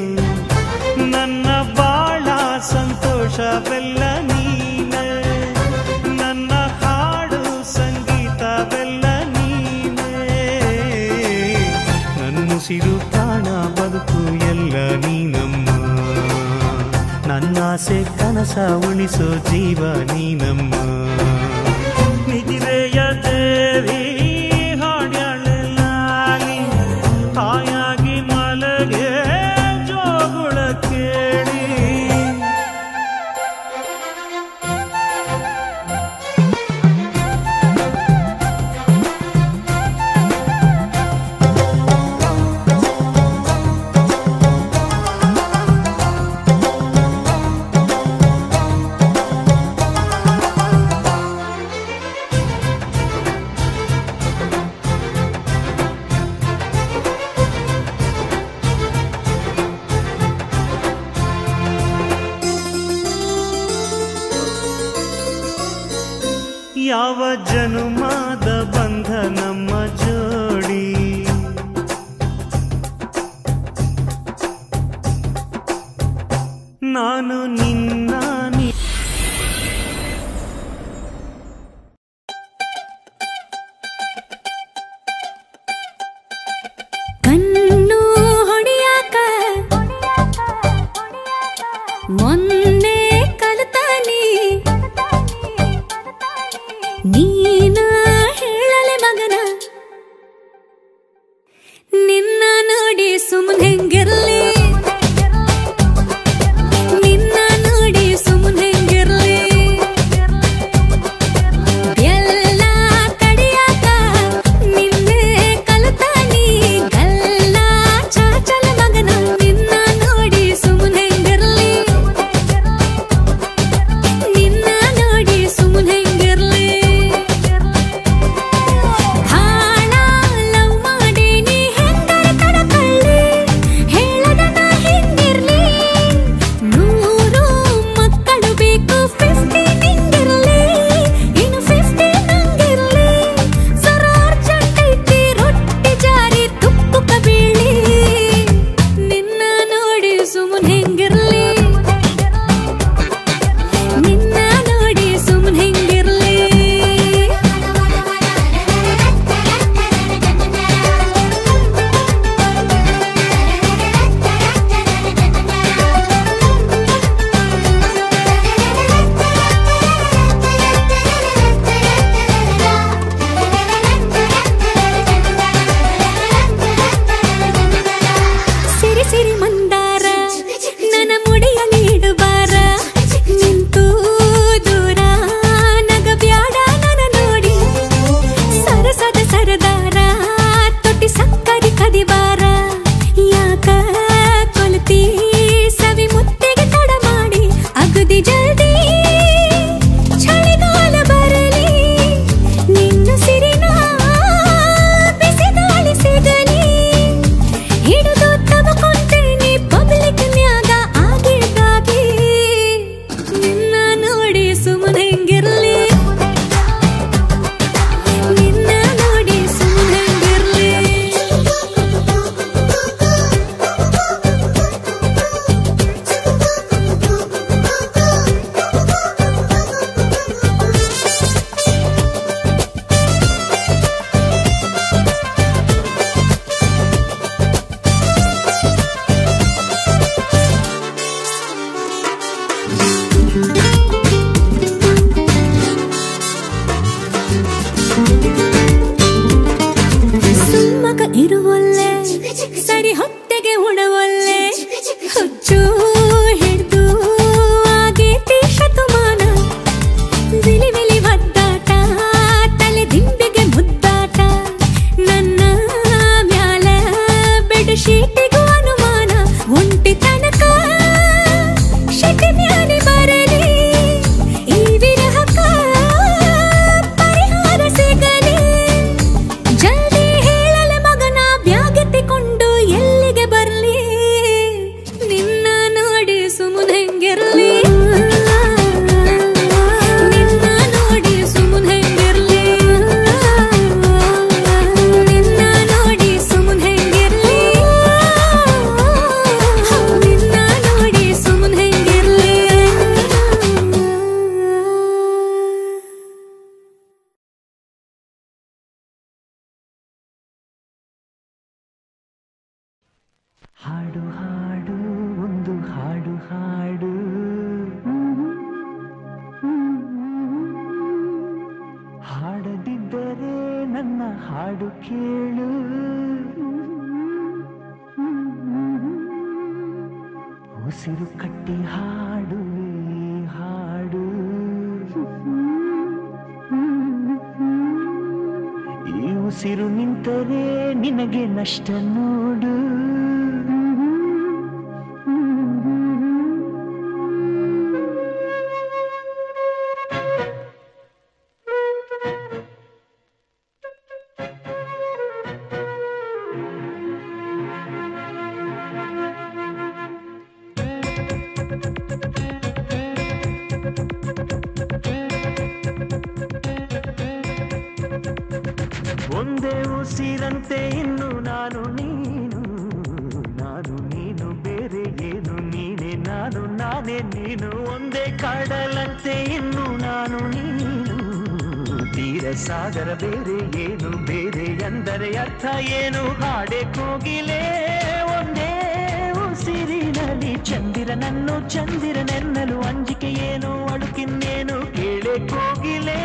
ನನ್ನ ಬಾಳ ಸಂತೋಷವೆಲ್ಲ ನೀನೆ ನನ್ನ ಹಾಡು ಸಂಗೀತವೆಲ್ಲ ನೀನೆ ನನ್ನುಸಿರು ಪ್ರಾಣ ಬದುಕು ಎಲ್ಲ ನೀನಮ್ಮ ನನ್ನಾಸೆ ಕನಸ ಉಳಿಸೋ ಜೀವ ನೀನಮ್ಮ ನಿಜಿರೆಯ ದೇವಿ ಹಾಡ್ಯಾಳಲಾಲಿ ಹಾಯಾಗಿ ಮಲಗೆ ಜೋಗುಳ ಕೇಳಿ ಯಾವ ಜನುಮಾದ ಬಂಧ ನಮ್ಮ ಜೋಡಿ ನಾನು ನಿನ್ನ ಕಣ್ಣು ಹೊಡಿಯಾಕ ಮೊನ್ನೆ ಕಲಿತಾನಿ ನೀನ ಹೇಳಲೆ ಮಗನ ನಿನ್ನ ನೋಡಿ ಸುಮ್ಮನೆ ಹೆಂಗಿರ್ಲಿ ನಿನ್ನ ನೋಡಿ ಸುಮ್ಮನೆ ಹೆಂಗಿರ್ಲಿ ಎಲ್ಲ ಕಡಿಯಾಕ ನಿನ್ನೆ ಕಲಿತಾನಿ ಗಲ್ಲ ಚಾಚಲ ಮಗನ ನಿನ್ನ ನೋಡಿ ಸುಮ್ಮನೆ ಹೆಂಗಿರ್ಲಿ ನಿನ್ನ ನೋಡಿ ಸುಮ್ಮನೆ ಹೆಂಗಿರ್ಲಿ ಇರುವಲ್ಲೆ ಸರಿ ಹೊತ್ತೆಗೆ ಉಣವಲ್ಲೆ ಹುಚ್ಚು ಹಿಡ್ದು ಆಗೇತಿ ಶತಮಾನ ವಿಲಿ ವಿಲಿ ಒದ್ದಾಟ ತಲೆ ದಿಂಬಿಗೆ ಮುದ್ದಾಟ ನನ್ನ ಮ್ಯಾಲ ಬೆಡ್ ಶೀಟಿಗೂ ಅನುಮಾನ ಒಂಟಿ ತನಕ ಶೆಟ್ಟಿ ಮ್ಯಾಲೆ ಬರಲಿ ಹಾಡು ಹಾಡು ಒಂದು ಹಾಡು ಹಾಡು ಹಾಡದಿದ್ದರೆ ನನ್ನ ಹಾಡು ಕೇಳು ಉಸಿರು ಕಟ್ಟಿ ಹಾಡುವೆ ಹಾಡು ಈ ಉಸಿರು ನಿಂತರೆ ನಿನಗೆ ನಷ್ಟ ನೋಡು ಒಂದೇ ಉಸಿರಂತೆ ಇನ್ನು ನಾನು ನೀನು ನಾನು ನೀನು ಬೇರೆ ಏನು ನೀನೆ ನಾನು ನಾನೇ ನೀನು ಒಂದೇ ಕಡಲಂತೆ ಇನ್ನು ನಾನು ನೀನು ತೀರ ಸಾಗರ ಬೇರೆ ಏನು ಬೇರೆ ಎಂದರೆ ಅರ್ಥ ಏನು ಹಾಡೆ ಕೋಗಿಲೆ ಒಂದೇ ಉಸಿರಿನಲ್ಲಿ ಚಂದಿರನನ್ನು ಚಂದಿರನೆನ್ನಲು ಅಂಜಿಕೆ ಏನು ಅಳುಕಿನ್ನೇನು ಕೇಳೆ ಕೋಗಿಲೆ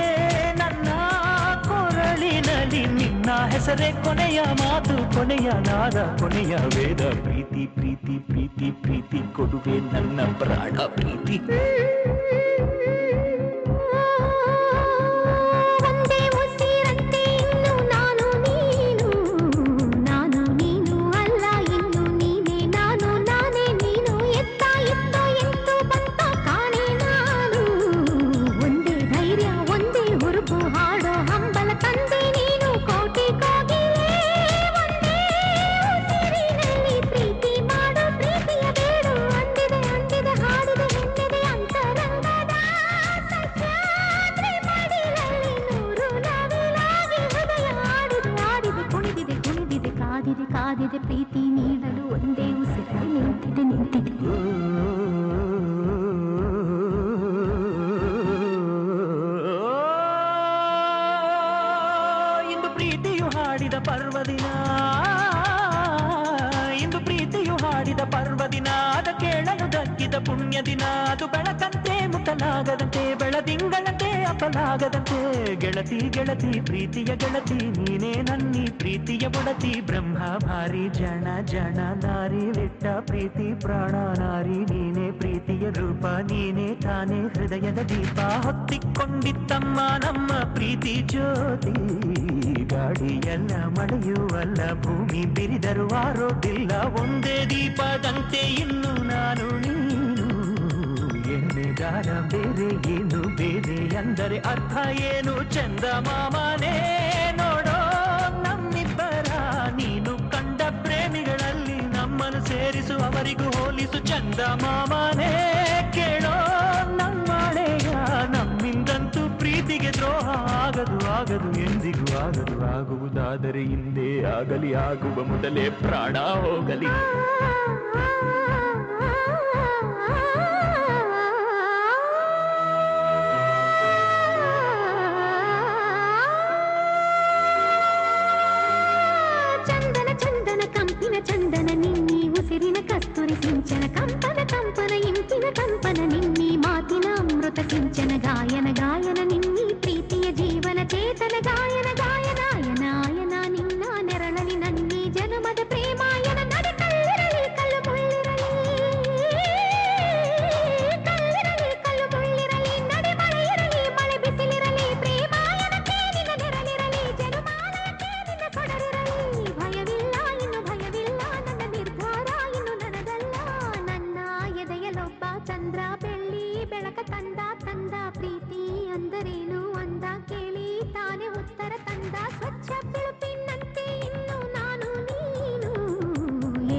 ನನ್ನ ಕೊರಳಿನಲ್ಲಿ ನಿನ್ನ ಹೆಸರೇ ಕೊನೆಯ ಮಾತು ಕೊನೆಯ ನಾದ ಕೊನೆಯ ವೇದ ಪ್ರೀತಿ ಪ್ರೀತಿ ಪ್ರೀತಿ ಪ್ರೀತಿ ಕೊಡುವೆ ನನ್ನ ಪ್ರಾಣ ಪ್ರೀತಿ ಒಂದೇ ಉಸಿರಂತೆ ಇನ್ನು ನಾನು ನೀನು ನಾನು ನೀನು ಅಲ್ಲ ಇನ್ನು ನೀನೇ ನಾನು ನಾನೇ ನೀನು ಎತ್ತ ಇತ್ತೋ ಎಂತೂ ಬಂತ ಕಾಣೆ ನಾನು ಒಂದೇ ಧೈರ್ಯ ಒಂದೇ ಹುರುಪು ಹಾಡೋ ಹಂಬಲ ತಂದೆ ನೀನು ಕೋಟಿ ಕೋಗಿಲೆ ಒಂದೇ ಉಸಿರಿನಲ್ಲಿ ಪ್ರೀತಿ ಮಾಡು ಪ್ರೀತಿಯ ಬೇಡು ಅಂದಿದೆ ಅಂದಿದೆ ಹಾಡಿದೆ ಹೆಣ್ಣಿದೆ ಅಂತರಂಗದ ಸಹ್ಯಾದ್ರಿ ಮಡಿಲಲ್ಲಿ ನೂರು ನವಿಲಾಗಿ ಹೃದಯ ಆಡಿದೆ ಆಡಿದೆ ಕುಣಿದಿದೆ ಕುಣಿದಿದೆ ಕಾದಿದೆ ಕಾದಿದೆ ಪ್ರೀತಿ ನೀಡಲು ಒಂದೇ ಉಸಿರಲ್ಲಿ ನಿಂತಿದೆ ನಿಂತಿದೆ ಇಂದು ಪ್ರೀತಿಯು ಹಾಡಿದ ಪರ್ವದಿನ ಇಂದು ಪ್ರೀತಿಯು ಹಾಡಿದ ಪರ್ವದಿನ ಅದ ಕೇಳಲು ದಕ್ಕಿದ ಪುಣ್ಯ ದಿನ ಅದು ಬೆಳಕಂತೆ ಮುಟ್ಟಲಾಗದಂತೆ ಬೆಳದಿಂಗಳಂತೆ ಅಪಲಾಗದಂತೆ ಗೆಳತಿ ಗೆಳತಿ ಪ್ರೀತಿಯ ಗೆಳತಿ ನೀನೇ ನನ್ನಿ ಪ್ರೀತಿಯ ಬಡತಿ ಬ್ರಹ್ಮ ಭಾರಿ ಜನ ಜನ ನಾರಿ ಬಿಟ್ಟ ಪ್ರೀತಿ ಪ್ರಾಣ ನಾರಿ ನೀನೇ ಪ್ರೀತಿಯ ರೂಪ ನೀನೇ ತಾನೇ ಹೃದಯದ ದೀಪ ಹೊತ್ತಿಕೊಂಡಿತ್ತಮ್ಮ ನಮ್ಮ ಪ್ರೀತಿ ಜ್ಯೋತಿ ಗಾಡಿಯಲ್ಲ ಮಳೆಯುವಲ್ಲ ಭೂಮಿ ಬಿರಿದರು ಆರೋದಿಲ್ಲ ಒಂದೇ ದೀಪದಂತೆ ಇನ್ನು ನಾನು ನೀನು ಎಣ್ಣೆಗಾರ ಬೇರೆ ಏನು ಬೇರೆ ಎಂದರೆ ಅರ್ಥ ಏನು ಚಂದ ಮಾಮನೇ ನೋಡೋ ನಮ್ಮಿಬ್ಬರ ನೀನು ಕಂಡ ಪ್ರೇಮಿಗಳಲ್ಲಿ ನಮ್ಮನ್ನು ಸೇರಿಸು ಅವರಿಗೂ ಹೋಲಿಸು ಚಂದ ಮಾಮನೇ ಕೇಳೋ ನಮ್ಮಳೆಯ ನಮ್ಮಿಂದಂತೂ ಪ್ರೀತಿಗೆ ದ್ರೋಹ ಆಗದು ಆಗದು ಎಂದಿಗೂ ಆಗದು ಆಗುವುದಾದರೆ ಹಿಂದೆ ಆಗಲಿ ಆಗುವ ಮೊದಲೇ ಪ್ರಾಣ ಹೋಗಲಿ ಚಂದನ ಚಂದನ ಕಂಪಿನ ಚಂದನ ನಿನ್ನಿ ಉಸಿರಿನ ಕಸ್ತೂರಿ ಸಿಂಚನ ಕಂಪನ ಕಂಪನ ಇಂಪಿನ ಕಂಪನ ನಿನ್ನಿ ಮಾತಿನ ಅಮೃತ ಸಿಂಚನ ಗಾಯನ ಗಾಯನ ನಿನ್ನಿ ಪ್ರೀತಿಯ ಜೀವನ ಚೇತನ ಗಾಯನ ಗಾಯನಾಯನ ಆಯನ ನಿನ್ನ ನೆರಳಲಿ ನನ್ನಿ ಜನ್ಮದ ಪ್ರೇಮಾಯನ ನಡೆ ಕಲ್ಲಿರಲಿ ಕಲ್ಲು ಮುಳ್ಳಿರಲಿ ಕಲ್ಲಿರಲಿ ಕಲ್ಲು ಮುಳ್ಳಿರಲಿ ನಡೆ ಮಳೆ ಇರಲಿ ಮಳೆ ಬಿಸಿಲಿರಲಿ ಪ್ರೇಮಾಯನ ತೇನಿನ ನೆರಳಿರಲಿ ಜನುಮಾನಯ ತೇನಿನ ಕೊಡರಿರಲಿ ಭಯವಿಲ್ಲ ಇನ್ನು ಭಯವಿಲ್ಲ ನನ್ನ ನಿರ್ಧಾರ ಇನ್ನು ನನಗಲ್ಲ ನನ್ನ ಎದೆಯಲೊಬ್ಬ ಚಂದ್ರ ಬೆಳ್ಳಿ ಬೆಳಕ ತಂದ ತಂದ ಪ್ರೀತಿ ಅಂದರೇನು ಅಂದ ಕೇಳಿ ತಾನೇ ಉತ್ತರ ತಂದ ಸ್ವಚ್ಛ ಬಿಳುಪಿನಂತೆ ಇನ್ನು ನಾನು ನೀನು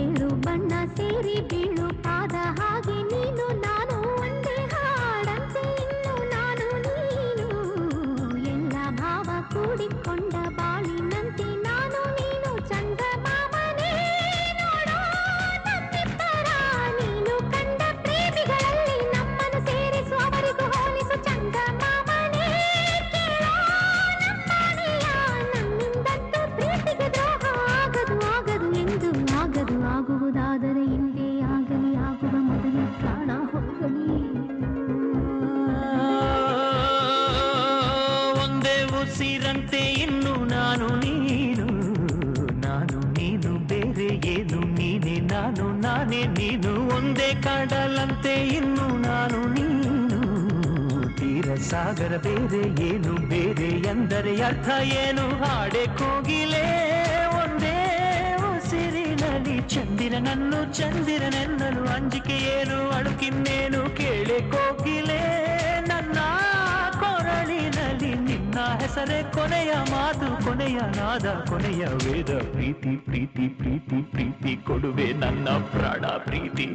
ಏಳು ಬಣ್ಣ ಸೇರಿ ಬೀಳು ಪಾದ ಹಾಗೆ ನೀನು ನಾನು ಒಂದೇ ಹಾಡಂತೆ ಇನ್ನು ನಾನು ನೀನು ಎಲ್ಲ ಭಾವ ಕೂಡಿಕೊಂಡ ಬಾಳಿನಂತೆ ನಾನು ನೀನು ಚಂದ ಮಾಮನೇ ನೋಡೋ ನಮ್ಮಿಬ್ಬರ ನೀನು ಕಂಡ ಪ್ರೇಮಿಗಳಲ್ಲಿ ನಮ್ಮನ್ನು ಸೇರಿಸು ಅವರಿಗೂ ಹೋಲಿಸು ಚಂದ ಮಾಮನೇ ಕೇಳೋ ನಮ್ಮನೆಯ ನಮ್ಮಿಂದಂತೂ ಪ್ರೀತಿಗೆ ದ್ರೋಹ ಆಗದು ಆಗದು ಎಂದು ಆಗದು ಆಗುವುದಾದರೆ ಇನ್ನು ಸೇರಿದಂತೆ ಇನ್ನು ನಾನು ನೀನು ಬೇರೆ ಏನು ನೀನೆ ನಾನು ನಾನೇ ನೀನು ಒಂದೇ ಕಡಲಂತೆ ಇನ್ನು ನಾನು ನೀನು ತೀರ ಸಾಗರ ಬೇರೆ ಏನು ಬೇರೆ ಎಂದರೆ ಅರ್ಥ ಏನು ಹಾಡೆ ಕೋಗಿಲೆ ಒಂದೇ ಉಸಿರಿನಲ್ಲಿ ಚಂದಿರನೆನ್ನಲು ಅಂಜಿಕೆ ಏನು ಅಳುಕಿನ್ನೇನು ಕೇಳೆ ಕೋಗಿಲೆ ನನ್ನ ಕೊರಳಿನಲ್ಲಿ ನಿನ್ನ ಹೆಸರೇ ಕೊನೆಯ ಮಾತು ಕೊನೆಯ ನಾದ ಕೊನೆಯ ವೇದ ಪ್ರೀತಿ ಪ್ರೀತಿ ಪ್ರೀತಿ ಪ್ರೀತಿ ಕೊಡುವೆ ನನ್ನ ಪ್ರಾಣ ಪ್ರೀತಿ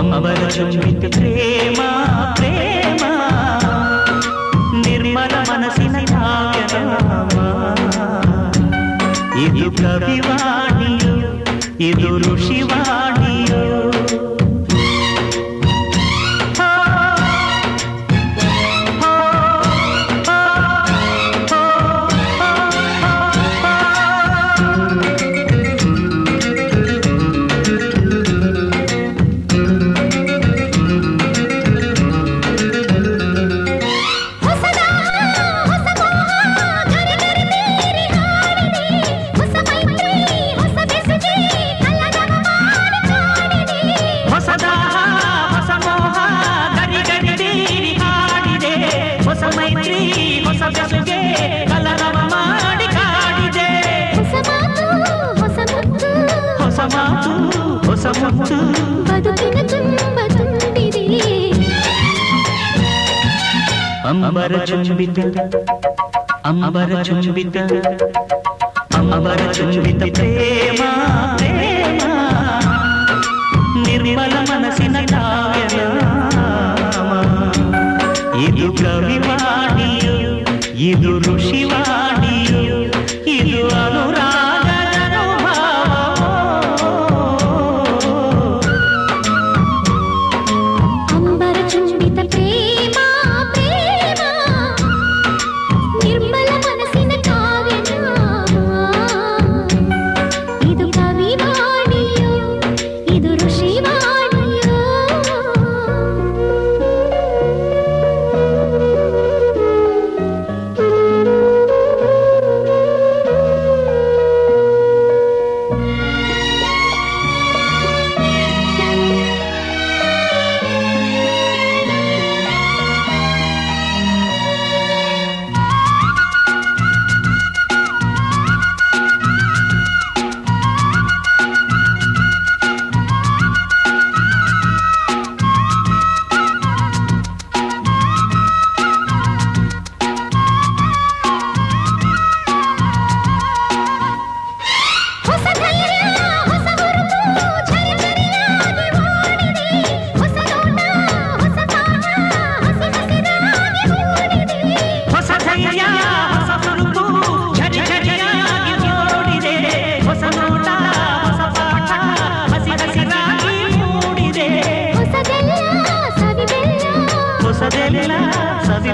ಅಂಬರ ಚುಂಬಿತ ಪ್ರೇಮ ಪ್ರೇಮ ನಿರ್ಮಲ ಮನಸ್ಸಿನ ಕಾವ್ಯನಾಮ ಇದು ಕವಿವಾಣಿಯು ಇದು ಋಷಿವಾಣಿಯು ಇದು ಅನುರಾಗದ ಅಂಬರ ಚುಂಬಿತ ಪ್ರೇಮ ಪ್ರೇಮ ನಿರ್ಮಲ ಮನಸ್ಸಿನ ಕಾವ್ಯನಾಮ ಇದು ಕವಿವಾಣಿಯು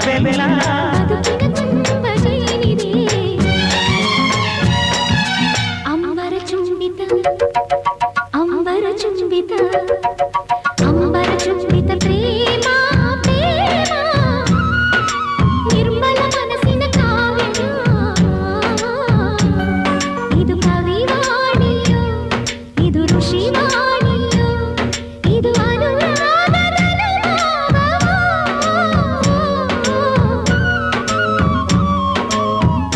ಬೆಲ್ಲ ಅಂಬರ ಚುಂಬಿತ ಅಂಬರ ಚುಂಬಿತ ಅಂಬರ ಚುಂಬಿತ ಪ್ರೇಮ ಪ್ರೇಮ ನಿರ್ಮಲ ಮನಸ್ಸಿನ ಕಾವ್ಯ ಇದು ಕವಿವಾಣಿಯೋ ಇದು ಋಷಿವಾಣಿಯೋ ಇದು ಅನುರಾಗದ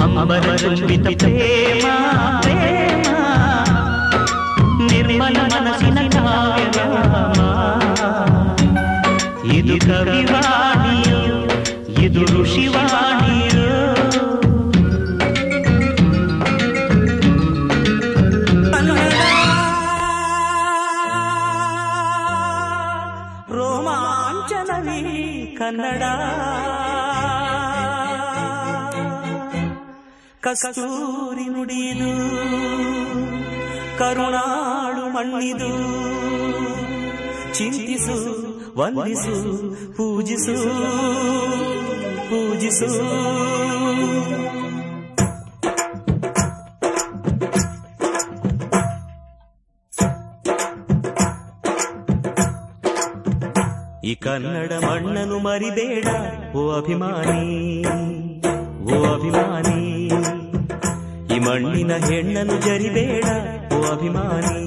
ಅಂಬರ ಚುಂಬಿತ ಪ್ರೇಮ ಪ್ರೇಮ ನಿರ್ಮಲ ಮನಸ್ಸಿನ ಕಾವ್ಯ ಇದು ಕವಿವಾಣಿಯೋ ಇದು ಋಷಿವಾಣಿಯೋ ರೋಮಾಂಚನವೇ ಕನ್ನಡ ಕಸ್ತೂರಿ ನುಡಿದು ಕರುಣಾಳು ಮಣ್ಣಿದು ಚಿಂತಿಸು ವಂದಿಸು ಪೂಜಿಸು ಪೂಜಿಸು ಈ ಕನ್ನಡ ಮಣ್ಣನ್ನು ಮರಿಬೇಡ ಓ ಅಭಿಮಾನಿ ಓ ಅಭಿಮಾನಿ ಈ ಮಣ್ಣಿನ ಹೆಣ್ಣನ್ನು ಜರಿಬೇಡ ಓ ಅಭಿಮಾನಿ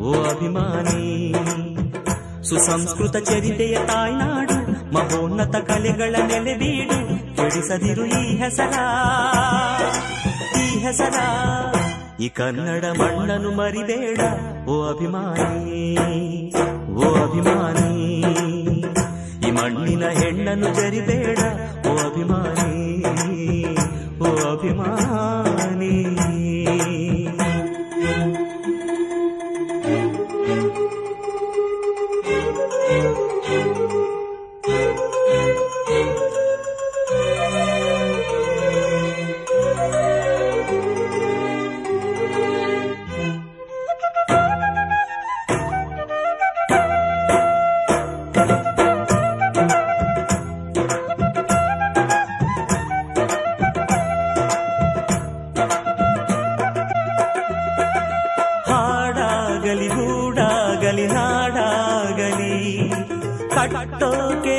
ಓ ಅಭಿಮಾನಿ ಸುಸಂಸ್ಕೃತ ಚರಿತೆಯ ತಾಯ್ನಾಡು ಮಹೋನ್ನತ ಕಲೆಗಳ ನೆಲೆಬೀಡು ಕೆಡಿಸದಿರು ಈ ಹೆಸರ ಈ ಹೆಸರ ಈ ಕನ್ನಡ ಮಣ್ಣನ್ನು ಮರಿಬೇಡ ಓ ಅಭಿಮಾನಿ ಓ ಅಭಿಮಾನಿ ಈ ಮಣ್ಣಿನ ಹೆಣ್ಣನ್ನು ಜರಿಬೇಡ ಓ ಅಭಿಮಾನಿ ಓ ಅಭಿಮಾನಿ ಹಾಡಾಗಲಿ ಹೂಡಾಗಲಿ ನಾಡಾಗಲಿ ಕಟ್ಟೋಕೆ